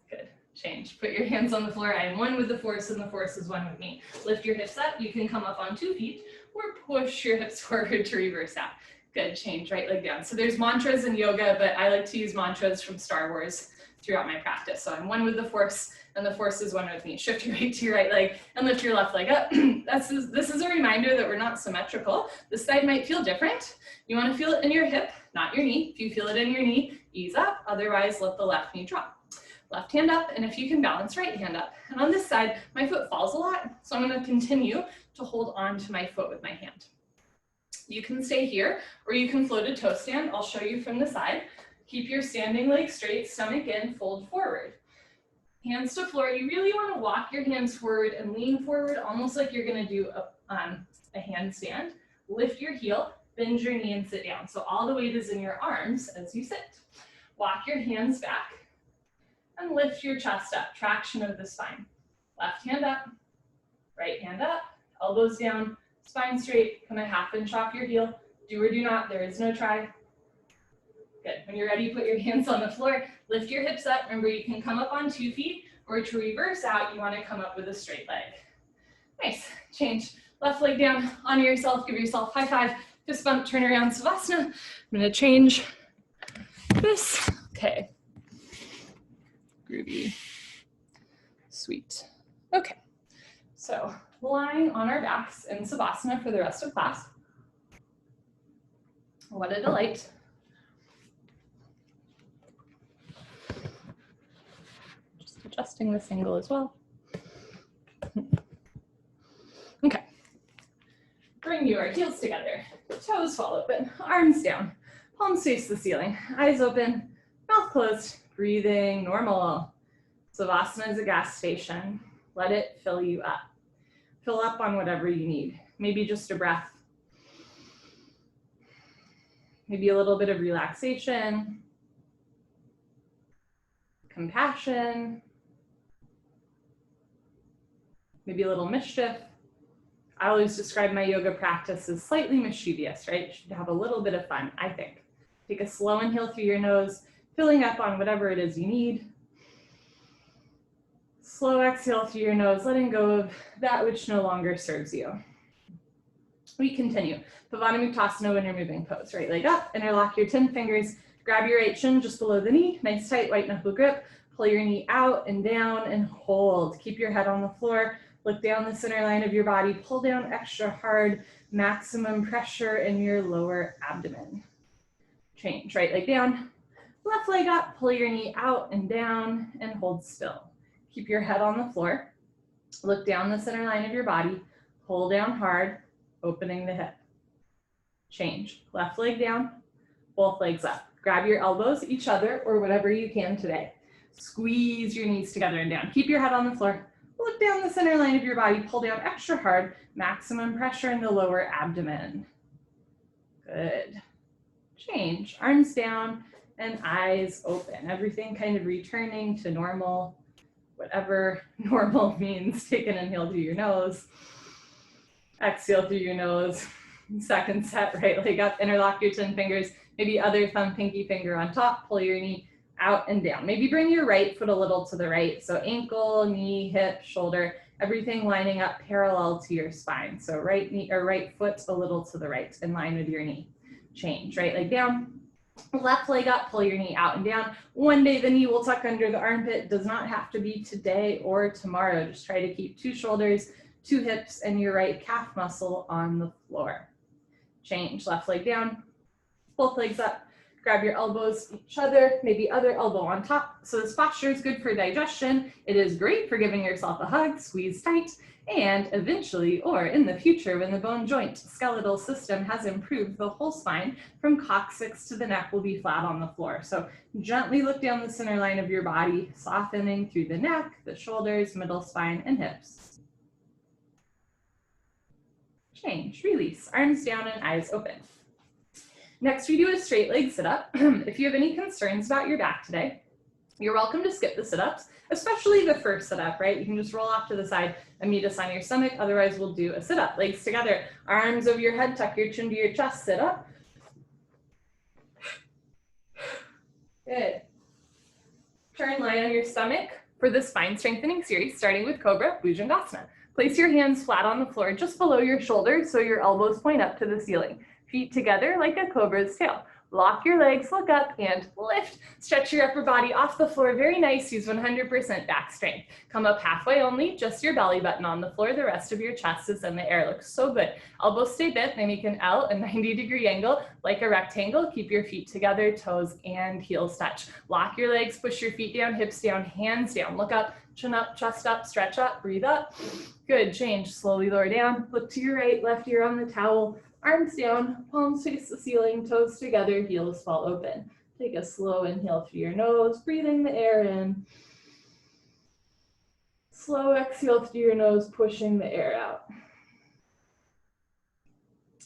Good, change. Put your hands on the floor. I am one with the force and the force is one with me. Lift your hips up. You can come up on 2 feet or push your hips forward to reverse out. Good, change, right leg down. So there's mantras in yoga, but I like to use mantras from Star Wars throughout my practice. So I'm one with the force and the force is one with me. Shift your weight to your right leg and lift your left leg up. This is a reminder that we're not symmetrical. This side might feel different. You want to feel it in your hip, not your knee. If you feel it in your knee, ease up. Otherwise, let the left knee drop. Left hand up, and if you can balance, right hand up. And on this side, my foot falls a lot, so I'm going to continue to hold on to my foot with my hand. You can stay here, or you can float a toe stand. I'll show you from the side. Keep your standing leg straight, stomach in, fold forward. Hands to floor. You really want to walk your hands forward and lean forward, almost like you're going to do a handstand. Lift your heel, bend your knee, and sit down. So all the weight is in your arms as you sit. Walk your hands back and lift your chest up, traction of the spine. Left hand up, right hand up, elbows down, spine straight, come a half inch off your heel. Do or do not, there is no try. Good, when you're ready, put your hands on the floor, lift your hips up. Remember, you can come up on 2 feet, or to reverse out, you wanna come up with a straight leg. Nice, change. Left leg down, honor yourself, give yourself high five, fist bump, turn around, Savasana. I'm gonna change this, okay. Groovy, sweet. Okay, so lying on our backs in Savasana for the rest of class. What a delight. Just adjusting this angle as well. Okay, bring your heels together, toes fall open, arms down, palms face the ceiling, eyes open, mouth closed, breathing normal. Savasana is a gas station. Let it fill you up. Fill up on whatever you need. Maybe just a breath. Maybe a little bit of relaxation, compassion, maybe a little mischief, I always describe my yoga practice as slightly mischievous, right? You should have a little bit of fun, I think. Take a slow inhale through your nose, filling up on whatever it is you need. Slow exhale through your nose, letting go of that which no longer serves you. We continue. Pavana Muktasana when you're moving pose. Right leg up, interlock your 10 fingers, grab your right shin just below the knee, nice tight white knuckle grip, pull your knee out and down and hold. Keep your head on the floor, look down the center line of your body, pull down extra hard, maximum pressure in your lower abdomen. Change, right leg down, left leg up, pull your knee out and down and hold still. Keep your head on the floor, look down the center line of your body, pull down hard, opening the hip. Change, left leg down, both legs up. Grab your elbows, each other, or whatever you can today. Squeeze your knees together and down. Keep your head on the floor, look down the center line of your body, pull down extra hard, maximum pressure in the lower abdomen. Good. Change, arms down and eyes open. Everything kind of returning to normal, whatever normal means. Take an inhale through your nose, exhale through your nose. Second set, right leg up, interlock your 10 fingers, maybe other thumb, pinky finger on top, pull your knee out and down. Maybe bring your right foot a little to the right. So ankle, knee, hip, shoulder, everything lining up parallel to your spine. So right knee or right foot a little to the right in line with your knee. Change, right leg down, left leg up, pull your knee out and down. One day the knee will tuck under the armpit. Does not have to be today or tomorrow. Just try to keep 2 shoulders, 2 hips, and your right calf muscle on the floor. Change, left leg down, both legs up, grab your elbows each other, maybe other elbow on top. So this posture is good for digestion. It is great for giving yourself a hug, squeeze tight, and eventually, or in the future, when the bone joint skeletal system has improved, the whole spine from coccyx to the neck will be flat on the floor. So gently look down the center line of your body, softening through the neck, the shoulders, middle spine, and hips. Change, release, arms down and eyes open. Next, we do a straight leg sit-up. If you have any concerns about your back today, you're welcome to skip the sit-ups, especially the first sit-up, right? You can just roll off to the side and meet us on your stomach. Otherwise, we'll do a sit-up, legs together, arms over your head, tuck your chin to your chest, sit up. Good. Turn, lie on your stomach for the spine strengthening series, starting with Cobra, Bhujangasana. Place your hands flat on the floor just below your shoulders so your elbows point up to the ceiling. Feet together like a cobra's tail. Lock your legs, look up, and lift. Stretch your upper body off the floor. Very nice. Use 100% back strength. Come up halfway only, just your belly button on the floor. The rest of your chest is in the air. Looks so good. Elbows stay bent. They make an L, a 90-degree angle, like a rectangle. Keep your feet together, toes and heels touch. Lock your legs, push your feet down, hips down, hands down. Look up, chin up, chest up, stretch up, breathe up. Good. Change. Slowly lower down. Look to your right, left ear on the towel. Arms down, palms face the ceiling, toes together, heels fall open. Take a slow inhale through your nose, breathing the air in. Slow exhale through your nose, pushing the air out.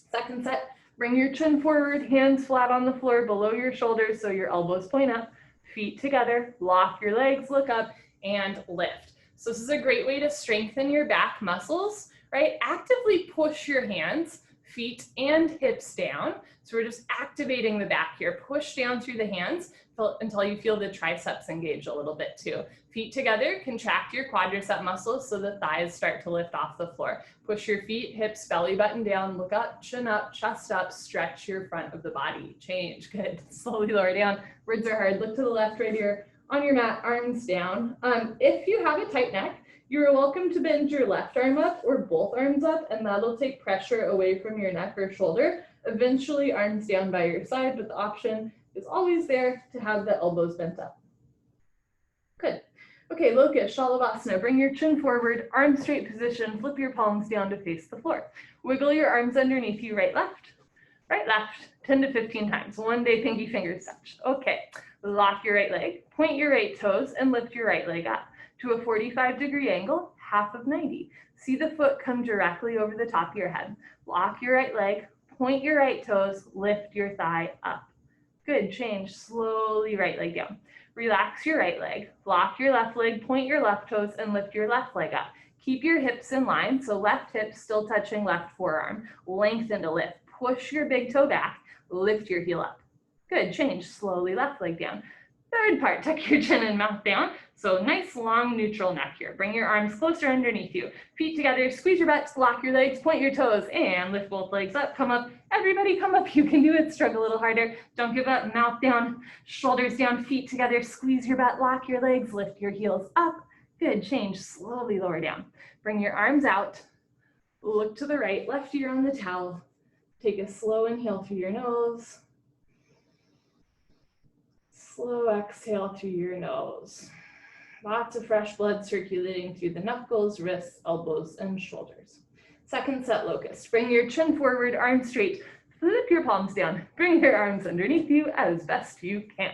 Second set, bring your chin forward, hands flat on the floor below your shoulders so your elbows point up, feet together, lock your legs, look up, and lift. So this is a great way to strengthen your back muscles, right? Actively push your hands, feet and hips down. So we're just activating the back here. Push down through the hands until you feel the triceps engage a little bit too. Feet together, contract your quadricep muscles so the thighs start to lift off the floor. Push your feet, hips, belly button down, look up, chin up, chest up, stretch your front of the body. Change, good. Slowly lower down. Words are hard. Look to the left right here on your mat, arms down. If you have a tight neck, you're welcome to bend your left arm up or both arms up, and that'll take pressure away from your neck or shoulder. Eventually, arms down by your side, but the option is always there to have the elbows bent up. Good. Okay, Loka, Shalabhasana. Bring your chin forward, arm straight position, flip your palms down to face the floor. Wiggle your arms underneath you, right, left, 10 to 15 times. One day, pinky fingers touch. Okay, lock your right leg, point your right toes, and lift your right leg up to a 45-degree angle, half of 90. See the foot come directly over the top of your head. Lock your right leg, point your right toes, lift your thigh up. Good, change, slowly right leg down. Relax your right leg, lock your left leg, point your left toes, and lift your left leg up. Keep your hips in line, so left hip still touching left forearm. Lengthen to lift. Push your big toe back. Lift your heel up. Good, change. Slowly left leg down. Third part, tuck your chin and mouth down. So nice long neutral neck here. Bring your arms closer underneath you. Feet together, squeeze your butts, lock your legs, point your toes, and lift both legs up, come up. Everybody come up, you can do it. Struggle a little harder. Don't give up, mouth down, shoulders down, feet together, squeeze your butt, lock your legs, lift your heels up. Good, change, slowly lower down. Bring your arms out, look to the right, left ear on the towel. Take a slow inhale through your nose. Slow exhale through your nose. Lots of fresh blood circulating through the knuckles, wrists, elbows, and shoulders. Second set, locust. Bring your chin forward, arms straight. Flip your palms down. Bring your arms underneath you as best you can.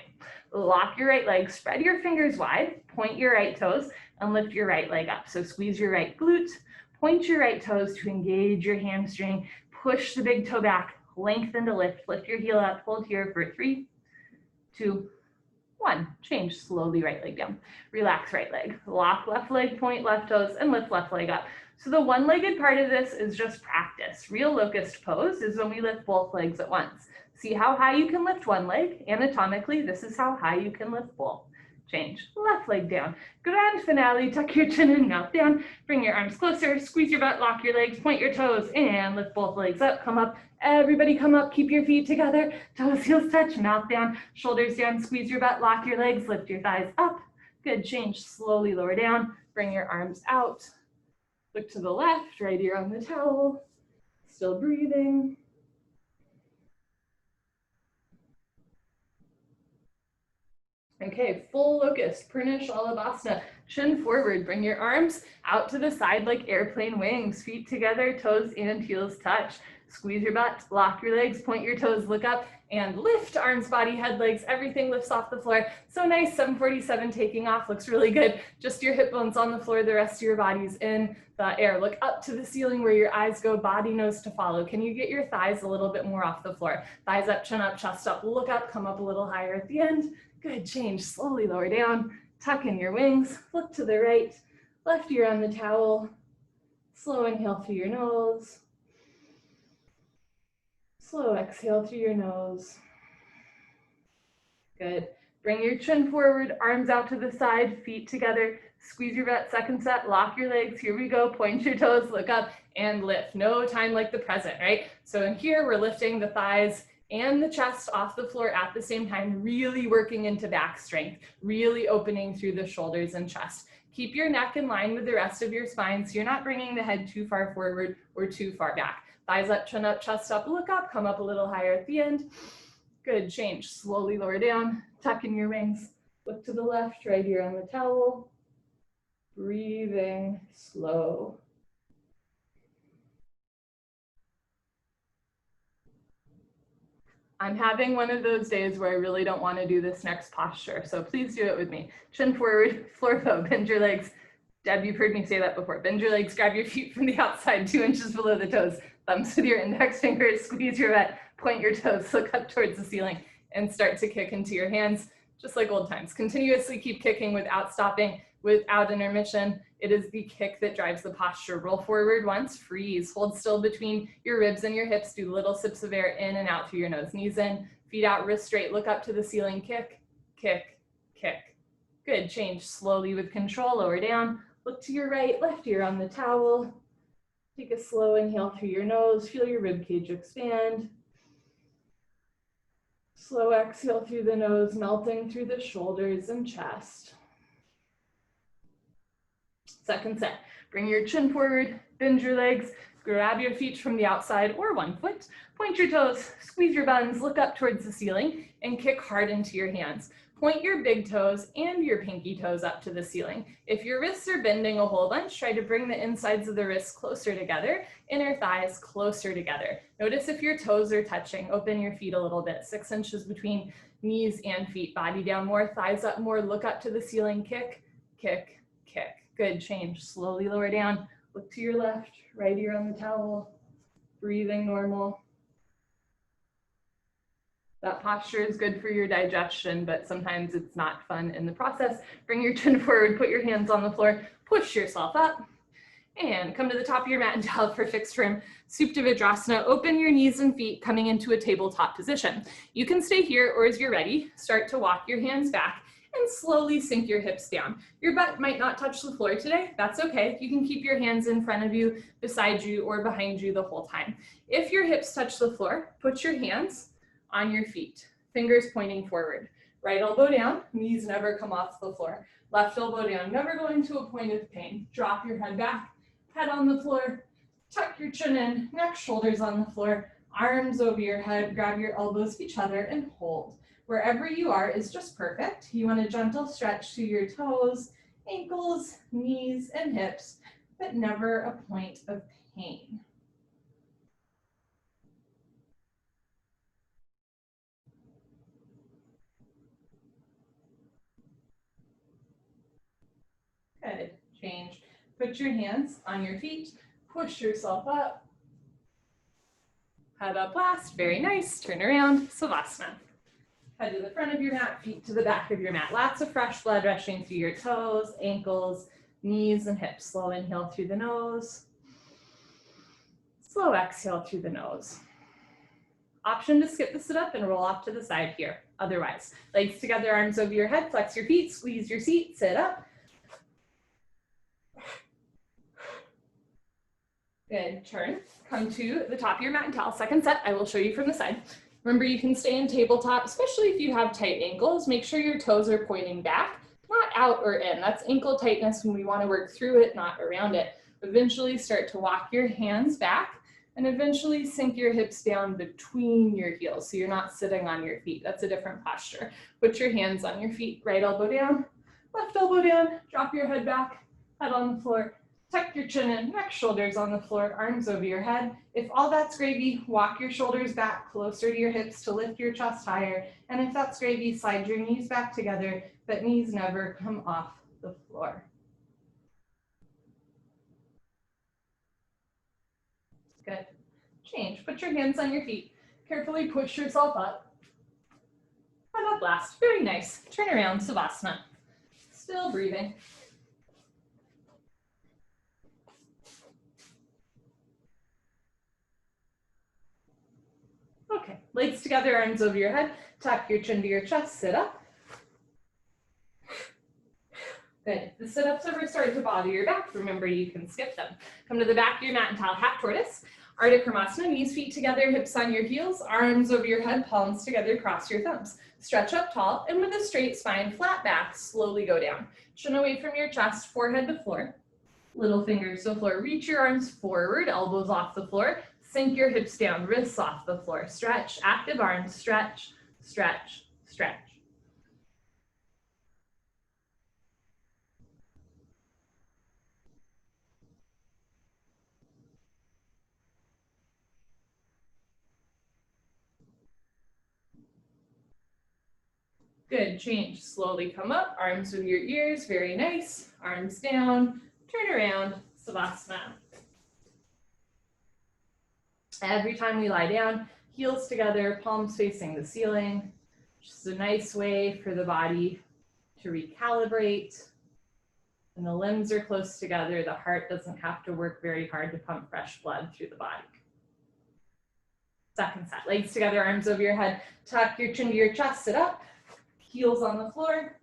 Lock your right leg, spread your fingers wide, point your right toes, and lift your right leg up. So squeeze your right glute, point your right toes to engage your hamstring, push the big toe back, lengthen to lift, lift your heel up, hold here for 3, 2, 1. Change, slowly right leg down. Relax right leg. Lock left leg, point left toes, and lift left leg up. So the one-legged part of this is just practice. Real locust pose is when we lift both legs at once. See how high you can lift one leg? Anatomically, this is how high you can lift both. Change, left leg down. Grand finale, tuck your chin and mouth down. Bring your arms closer, squeeze your butt, lock your legs, point your toes, and lift both legs up, come up. Everybody come up, keep your feet together, toes, heels touch, mouth down, shoulders down, squeeze your butt, lock your legs, lift your thighs up. Good, change, slowly lower down, bring your arms out. Look to the left, right ear on the towel, still breathing. Okay, full locust, Purna Shalabhasana. Chin forward, bring your arms out to the side like airplane wings, feet together, toes and heels touch. Squeeze your butt, lock your legs, point your toes, look up, and lift arms, body, head, legs, everything lifts off the floor. So nice, 747 taking off, looks really good. Just your hip bones on the floor, the rest of your body's in the air. Look up to the ceiling where your eyes go, body knows to follow. Can you get your thighs a little bit more off the floor? Thighs up, chin up, chest up, look up, come up a little higher at the end. Good, change, slowly lower down, tuck in your wings, look to the right, left ear on the towel, slow inhale through your nose, slow exhale through your nose. Good, bring your chin forward, arms out to the side, feet together, squeeze your butt, second set, lock your legs, here we go, point your toes, look up, and lift. No time like the present, right? So in here, we're lifting the thighs and the chest off the floor at the same time, really working into back strength, really opening through the shoulders and chest. Keep your neck in line with the rest of your spine so you're not bringing the head too far forward or too far back. Thighs up, chin up, chest up, look up, come up a little higher at the end. Good, change, slowly lower down, tuck in your wings, look to the left, right ear on the towel, breathing slow. I'm having one of those days where I really don't want to do this next posture, so please do it with me. Chin forward, floor foe, bend your legs. Deb, you've heard me say that before. Bend your legs, grab your feet from the outside, 2 inches below the toes. Thumbs with your index fingers, squeeze your butt, point your toes, look up towards the ceiling, and start to kick into your hands, just like old times. Continuously keep kicking without stopping, without intermission. It is the kick that drives the posture. Roll forward once, freeze, hold still between your ribs and your hips, do little sips of air in and out through your nose, knees in, feet out, wrist straight, look up to the ceiling, kick, kick, kick. Good, change slowly with control, lower down, look to your right, left ear on the towel. Take a slow inhale through your nose, feel your rib cage expand. Slow exhale through the nose, melting through the shoulders and chest. Second set, bring your chin forward, bend your legs, grab your feet from the outside or one foot, point your toes, squeeze your buns, look up towards the ceiling, and kick hard into your hands. Point your big toes and your pinky toes up to the ceiling. If your wrists are bending a whole bunch, try to bring the insides of the wrists closer together, inner thighs closer together. Notice if your toes are touching, open your feet a little bit, 6 inches between knees and feet, body down more, thighs up more, look up to the ceiling, kick, kick, kick. Good, change, slowly lower down, look to your left, right ear on the towel, breathing normal. That posture is good for your digestion, but sometimes it's not fun in the process. Bring your chin forward, put your hands on the floor, push yourself up, And come to the top of your mat and towel for fixed firm Supta Vajrasana. Open your knees and feet coming into a tabletop position. You can stay here, or as you're ready, start to walk your hands back and slowly sink your hips down. Your butt might not touch the floor today. That's okay. You can keep your hands in front of you, beside you, or behind you the whole time. If your hips touch the floor, put your hands on your feet, fingers pointing forward. Right elbow down, knees never come off the floor. Left elbow down, never go into a point of pain. Drop your head back, head on the floor, tuck your chin in, neck, shoulders on the floor, arms over your head, grab your elbows to each other and hold. Wherever you are is just perfect. You want a gentle stretch to your toes, ankles, knees, and hips, but never a point of pain. Good, change. Put your hands on your feet, push yourself up. Head up last, very nice. Turn around, Savasana. Head to the front of your mat, feet to the back of your mat. Lots of fresh blood rushing through your toes, ankles, knees, and hips. Slow inhale through the nose. Slow exhale through the nose. Option to skip the sit up and roll off to the side here. Otherwise, legs together, arms over your head, flex your feet, squeeze your seat, sit up. Good, turn, come to the top of your mat and towel. Second set, I will show you from the side. Remember, you can stay in tabletop, especially if you have tight ankles. Make sure your toes are pointing back, not out or in. That's ankle tightness when we want to work through it, not around it. Eventually start to walk your hands back and eventually sink your hips down between your heels so you're not sitting on your feet. That's a different posture. Put your hands on your feet, right elbow down, left elbow down, drop your head back, head on the floor. Tuck your chin in, neck, shoulders on the floor, arms over your head. If all that's gravy, walk your shoulders back closer to your hips to lift your chest higher. And if that's gravy, slide your knees back together, but knees never come off the floor. Good. Change. Put your hands on your feet. Carefully push yourself up. Head up last. Very nice. Turn around, Savasana. Still breathing. Okay, legs together, arms over your head, tuck your chin to your chest, sit up. Good. The sit-ups ever start to bother your back, remember you can skip them. Come to the back of your mat and towel, half tortoise. Ardha Karmasana, knees, feet together, hips on your heels, arms over your head, palms together, cross your thumbs. Stretch up tall, and with a straight spine, flat back, slowly go down. Chin away from your chest, forehead to floor. Little fingers to the floor. Reach your arms forward, elbows off the floor. Sink your hips down, wrists off the floor. Stretch, active arms, stretch, stretch, stretch. Good, change. Slowly come up, arms with your ears, very nice. Arms down, turn around, Savasana. Every time we lie down, heels together, palms facing the ceiling. Just a nice way for the body to recalibrate. When the limbs are close together, the heart doesn't have to work very hard to pump fresh blood through the body. Second set, legs together, arms over your head, tuck your chin to your chest, sit up, heels on the floor.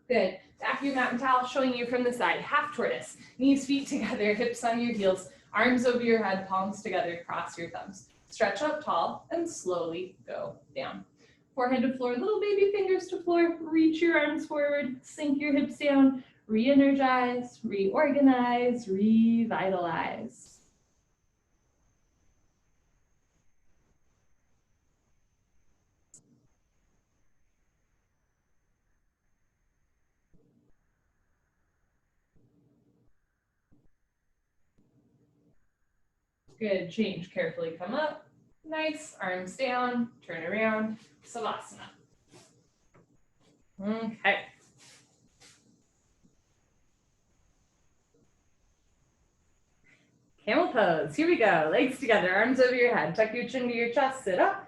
Good. Back of your mat and towel, showing you from the side, half tortoise, knees, feet together, hips on your heels, arms over your head, palms together, cross your thumbs. Stretch up tall and slowly go down. Forehead to floor, little baby fingers to floor, reach your arms forward, sink your hips down, re-energize, reorganize, revitalize. Good, change, carefully come up. Nice, arms down, turn around, Savasana. Okay. Camel pose, here we go. Legs together, arms over your head. Tuck your chin to your chest, sit up.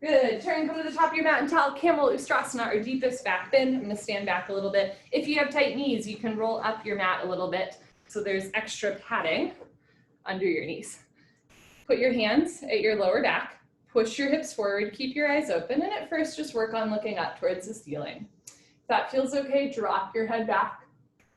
Good. Turn, come to the top of your mat and towel, Camel Ustrasana, or deepest back bend. I'm gonna stand back a little bit. If you have tight knees, you can roll up your mat a little bit so there's extra padding under your knees. Put your hands at your lower back, push your hips forward, keep your eyes open, and at first just work on looking up towards the ceiling. If that feels okay, drop your head back.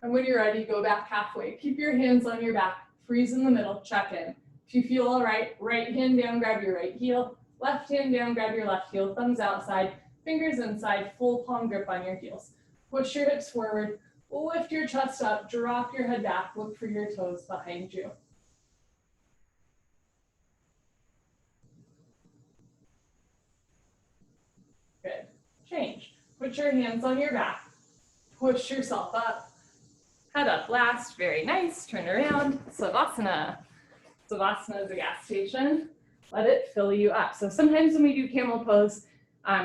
And when you're ready, go back halfway. Keep your hands on your back, freeze in the middle, check in. If you feel all right, right hand down, grab your right heel. Left hand down, grab your left heel, thumbs outside, fingers inside, full palm grip on your heels. Push your hips forward, lift your chest up, drop your head back, look for your toes behind you. Good. Change. Put your hands on your back, push yourself up, head up last, very nice, turn around, Savasana. Savasana is a gas station. Let it fill you up. So sometimes when we do camel pose,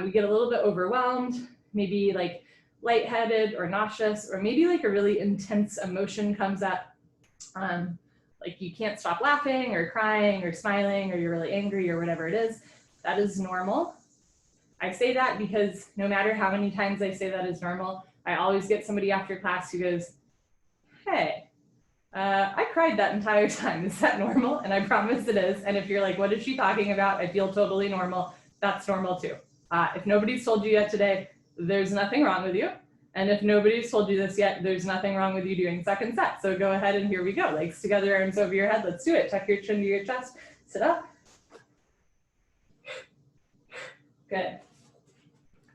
we get a little bit overwhelmed, maybe like lightheaded or nauseous, or maybe like a really intense emotion comes up. Like you can't stop laughing or crying or smiling, or you're really angry or whatever it is. That is normal. I say that because no matter how many times I say that is normal, I always get somebody after class who goes, hey, I cried that entire time. Is that normal? And I promise it is. And if you're like, what is she talking about? I feel totally normal. That's normal too. If nobody's told you yet today, there's nothing wrong with you. And if nobody's told you this yet, there's nothing wrong with you doing second set. So go ahead and here we go. Legs together, arms over your head. Let's do it. Tuck your chin to your chest. Sit up. Good.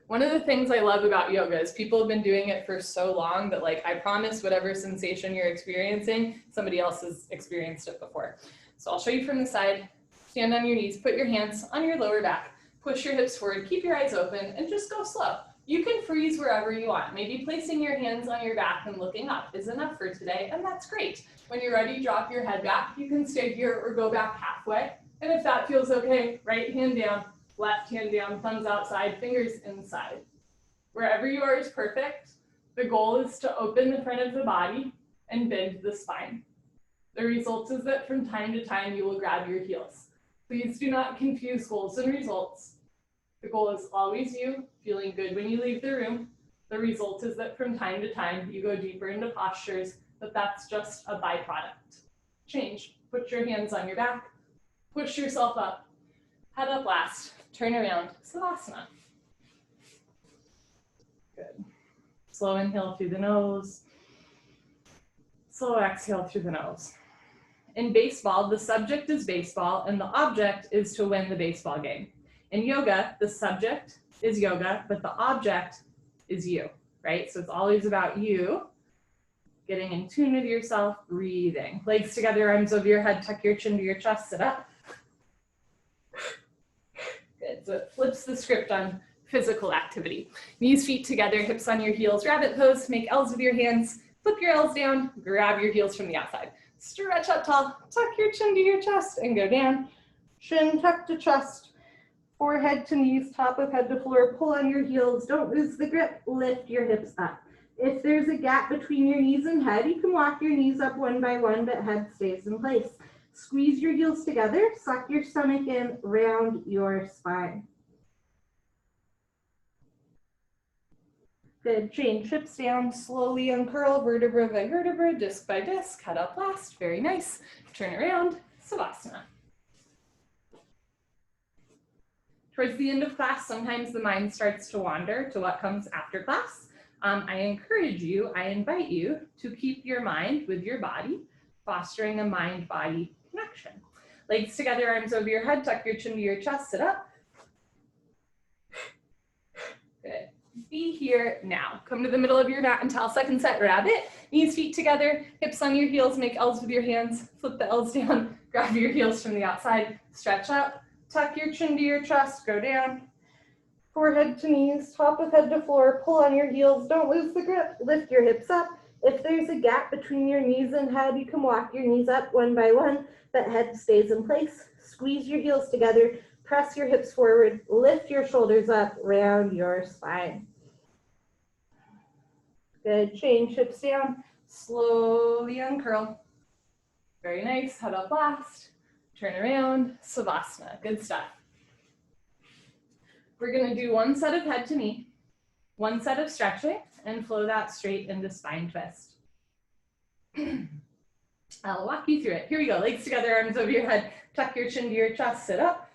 One of the things I love about yoga is people have been doing it for so long that like I promise whatever sensation you're experiencing, somebody else has experienced it before. So I'll show you from the side. Stand on your knees, put your hands on your lower back, push your hips forward, keep your eyes open, and just go slow. You can freeze wherever you want. Maybe placing your hands on your back and looking up is enough for today, and that's great. When you're ready, drop your head back. You can stay here or go back halfway. And if that feels okay, right hand down, left hand down, thumbs outside, fingers inside. Wherever you are is perfect. The goal is to open the front of the body and bend the spine. The result is that from time to time, you will grab your heels. Please do not confuse goals and results. The goal is always you, feeling good when you leave the room. The result is that from time to time, you go deeper into postures, but that's just a byproduct. Change. Put your hands on your back, push yourself up, head up last. Turn around, Savasana. Good. Slow inhale through the nose. Slow exhale through the nose. In baseball, the subject is baseball and the object is to win the baseball game. In yoga, the subject is yoga, but the object is you, right? So it's always about you, getting in tune with yourself, breathing. Legs together, arms over your head, tuck your chin to your chest, sit up. Good, so it flips the script on physical activity. Knees, feet together, hips on your heels, rabbit pose, make L's with your hands, flip your L's down, grab your heels from the outside. Stretch up tall, tuck your chin to your chest and go down. Chin tuck to chest, forehead to knees, top of head to floor, pull on your heels, don't lose the grip, lift your hips up. If there's a gap between your knees and head, you can walk your knees up one by one, but head stays in place. Squeeze your heels together, suck your stomach in, round your spine. Good, change, hips down, slowly uncurl, vertebra by vertebra, disc by disc, head up last, very nice. Turn around, Savasana. Towards the end of class, sometimes the mind starts to wander to what comes after class. I encourage you, I invite you to keep your mind with your body, fostering a mind-body connection. Legs together, arms over your head, tuck your chin to your chest, sit up. Good. Be here now. Come to the middle of your mat and towel, second set, rabbit. Knees, feet together, hips on your heels, make L's with your hands, flip the L's down, grab your heels from the outside, stretch up, tuck your chin to your chest, go down. Forehead to knees, top of head to floor, pull on your heels, don't lose the grip, lift your hips up. If there's a gap between your knees and head, you can walk your knees up one by one, but head stays in place. Squeeze your heels together, press your hips forward, lift your shoulders up, round your spine. Good, change, hips down, slowly uncurl. Very nice, head up last, turn around, Savasana, good stuff. We're gonna do one set of head to knee, one set of stretching, and flow that straight into spine twist. I'll walk you through it. Here we go, legs together, arms over your head, tuck your chin to your chest, sit up.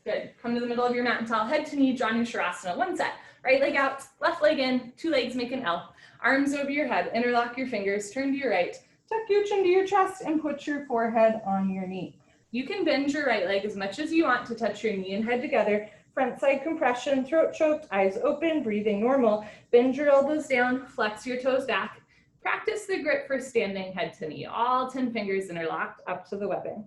Good, come to the middle of your mat and towel, head to knee, Janu Shavasana, one set. Right leg out, left leg in, two legs make an L. Arms over your head, interlock your fingers, turn to your right, tuck your chin to your chest, and put your forehead on your knee. You can bend your right leg as much as you want to touch your knee and head together. Front side compression, throat choked, eyes open, breathing normal. Bend your elbows down, flex your toes back. Practice the grip for standing head to knee. All 10 fingers interlocked up to the webbing.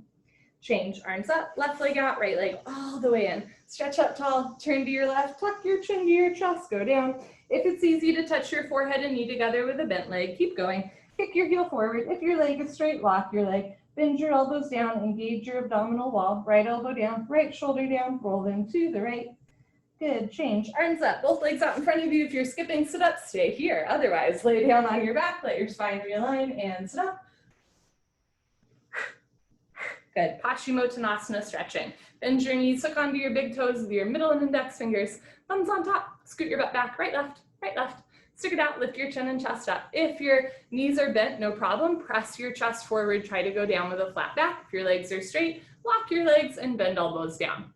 Change, arms up, left leg out, right leg all the way in. Stretch up tall, turn to your left, tuck your chin to your chest, go down. If it's easy to touch your forehead and knee together with a bent leg, keep going. Kick your heel forward. If your leg is straight, lock your leg. Bend your elbows down, engage your abdominal wall. Right elbow down, right shoulder down, roll them to the right. Good, change, arms up, both legs out in front of you. If you're skipping, sit up, stay here. Otherwise, lay down on your back, let your spine realign and sit up. Good, Paschimottanasana stretching. Bend your knees, hook onto your big toes with your middle and index fingers. Thumbs on top, scoot your butt back, right, left, right, left. Stick it out, lift your chin and chest up. If your knees are bent, no problem. Press your chest forward, try to go down with a flat back. If your legs are straight, lock your legs and bend elbows down.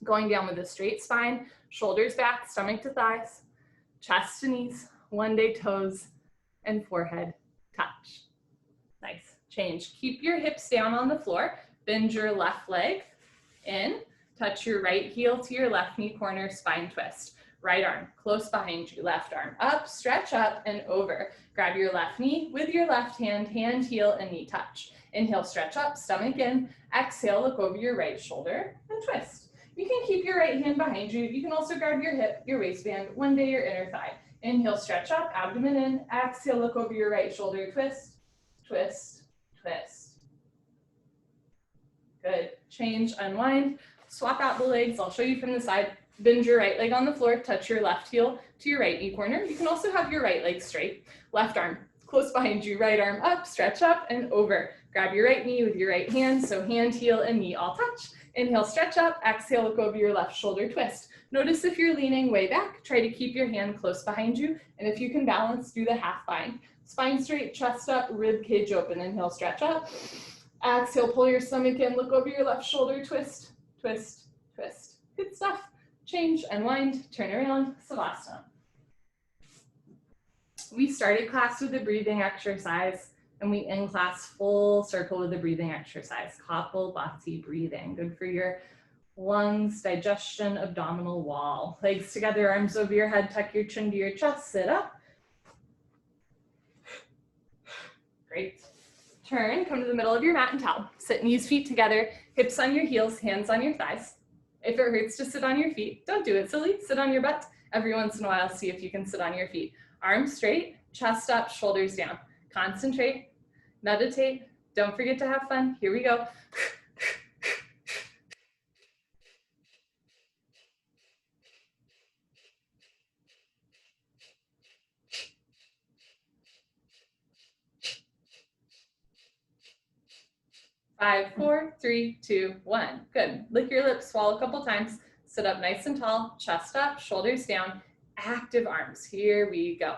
Going down with a straight spine, shoulders back, stomach to thighs, chest to knees, one day toes, and forehead touch. Nice, change. Keep your hips down on the floor, bend your left leg in, touch your right heel to your left knee corner, spine twist. Right arm close behind you, left arm up, stretch up and over. Grab your left knee with your left hand, hand, heel, and knee touch. Inhale, stretch up, stomach in. Exhale, look over your right shoulder and twist. You can keep your right hand behind you. You can also grab your hip, your waistband, one day your inner thigh. Inhale, stretch up, abdomen in. Exhale, look over your right shoulder, twist, twist, twist. Good, change, unwind. Swap out the legs, I'll show you from the side. Bend your right leg on the floor, touch your left heel to your right knee corner. You can also have your right leg straight. Left arm close behind you, right arm up, stretch up and over. Grab your right knee with your right hand, so hand, heel, and knee all touch. Inhale, stretch up, exhale, look over your left shoulder, twist. Notice if you're leaning way back, try to keep your hand close behind you, and if you can balance, do the half bind. Spine straight, chest up, rib cage open. Inhale, stretch up. Exhale, pull your stomach in, look over your left shoulder, twist, twist, twist. Good stuff. Change, unwind, turn around, Savasana. We started class with a breathing exercise and we end class full circle with a breathing exercise. Kapalabhati breathing, good for your lungs, digestion, abdominal wall. Legs together, arms over your head, tuck your chin to your chest, sit up. Great. Turn, come to the middle of your mat and towel. Sit knees, feet together, hips on your heels, hands on your thighs. If it hurts to sit on your feet, don't do it silly. Sit on your butt. Every once in a while, see if you can sit on your feet. Arms straight, chest up, shoulders down. Concentrate, meditate. Don't forget to have fun. Here we go. 5, 4, 3, 2, 1. Good. Lick your lips, swallow a couple times. Sit up nice and tall, chest up, shoulders down, active arms. Here we go.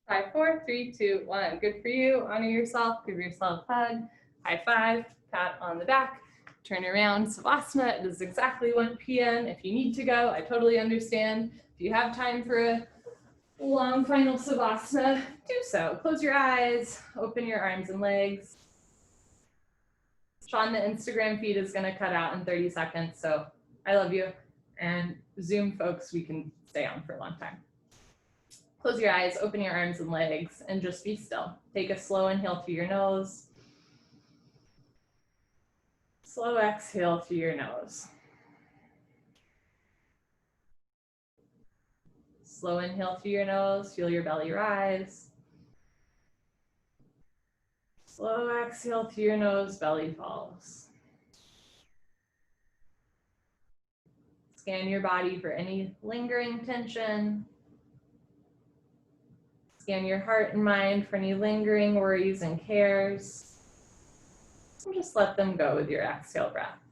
5, 4, 3, 2, 1. Good for you. Honor yourself. Give yourself a hug. High five. Pat on the back. Turn around. Savasana. It is exactly 1 p.m. If you need to go, I totally understand. If you have time for a long final Savasana, do so. Close your eyes. Open your arms and legs. Sean, the Instagram feed is going to cut out in 30 seconds. So I love you. And Zoom folks, we can stay on for a long time. Close your eyes, open your arms and legs, and just be still. Take a slow inhale through your nose. Slow exhale through your nose. Slow inhale through your nose, feel your belly rise. Slow exhale through your nose, belly falls. Scan your body for any lingering tension. Scan your heart and mind for any lingering worries and cares. And just let them go with your exhale breath.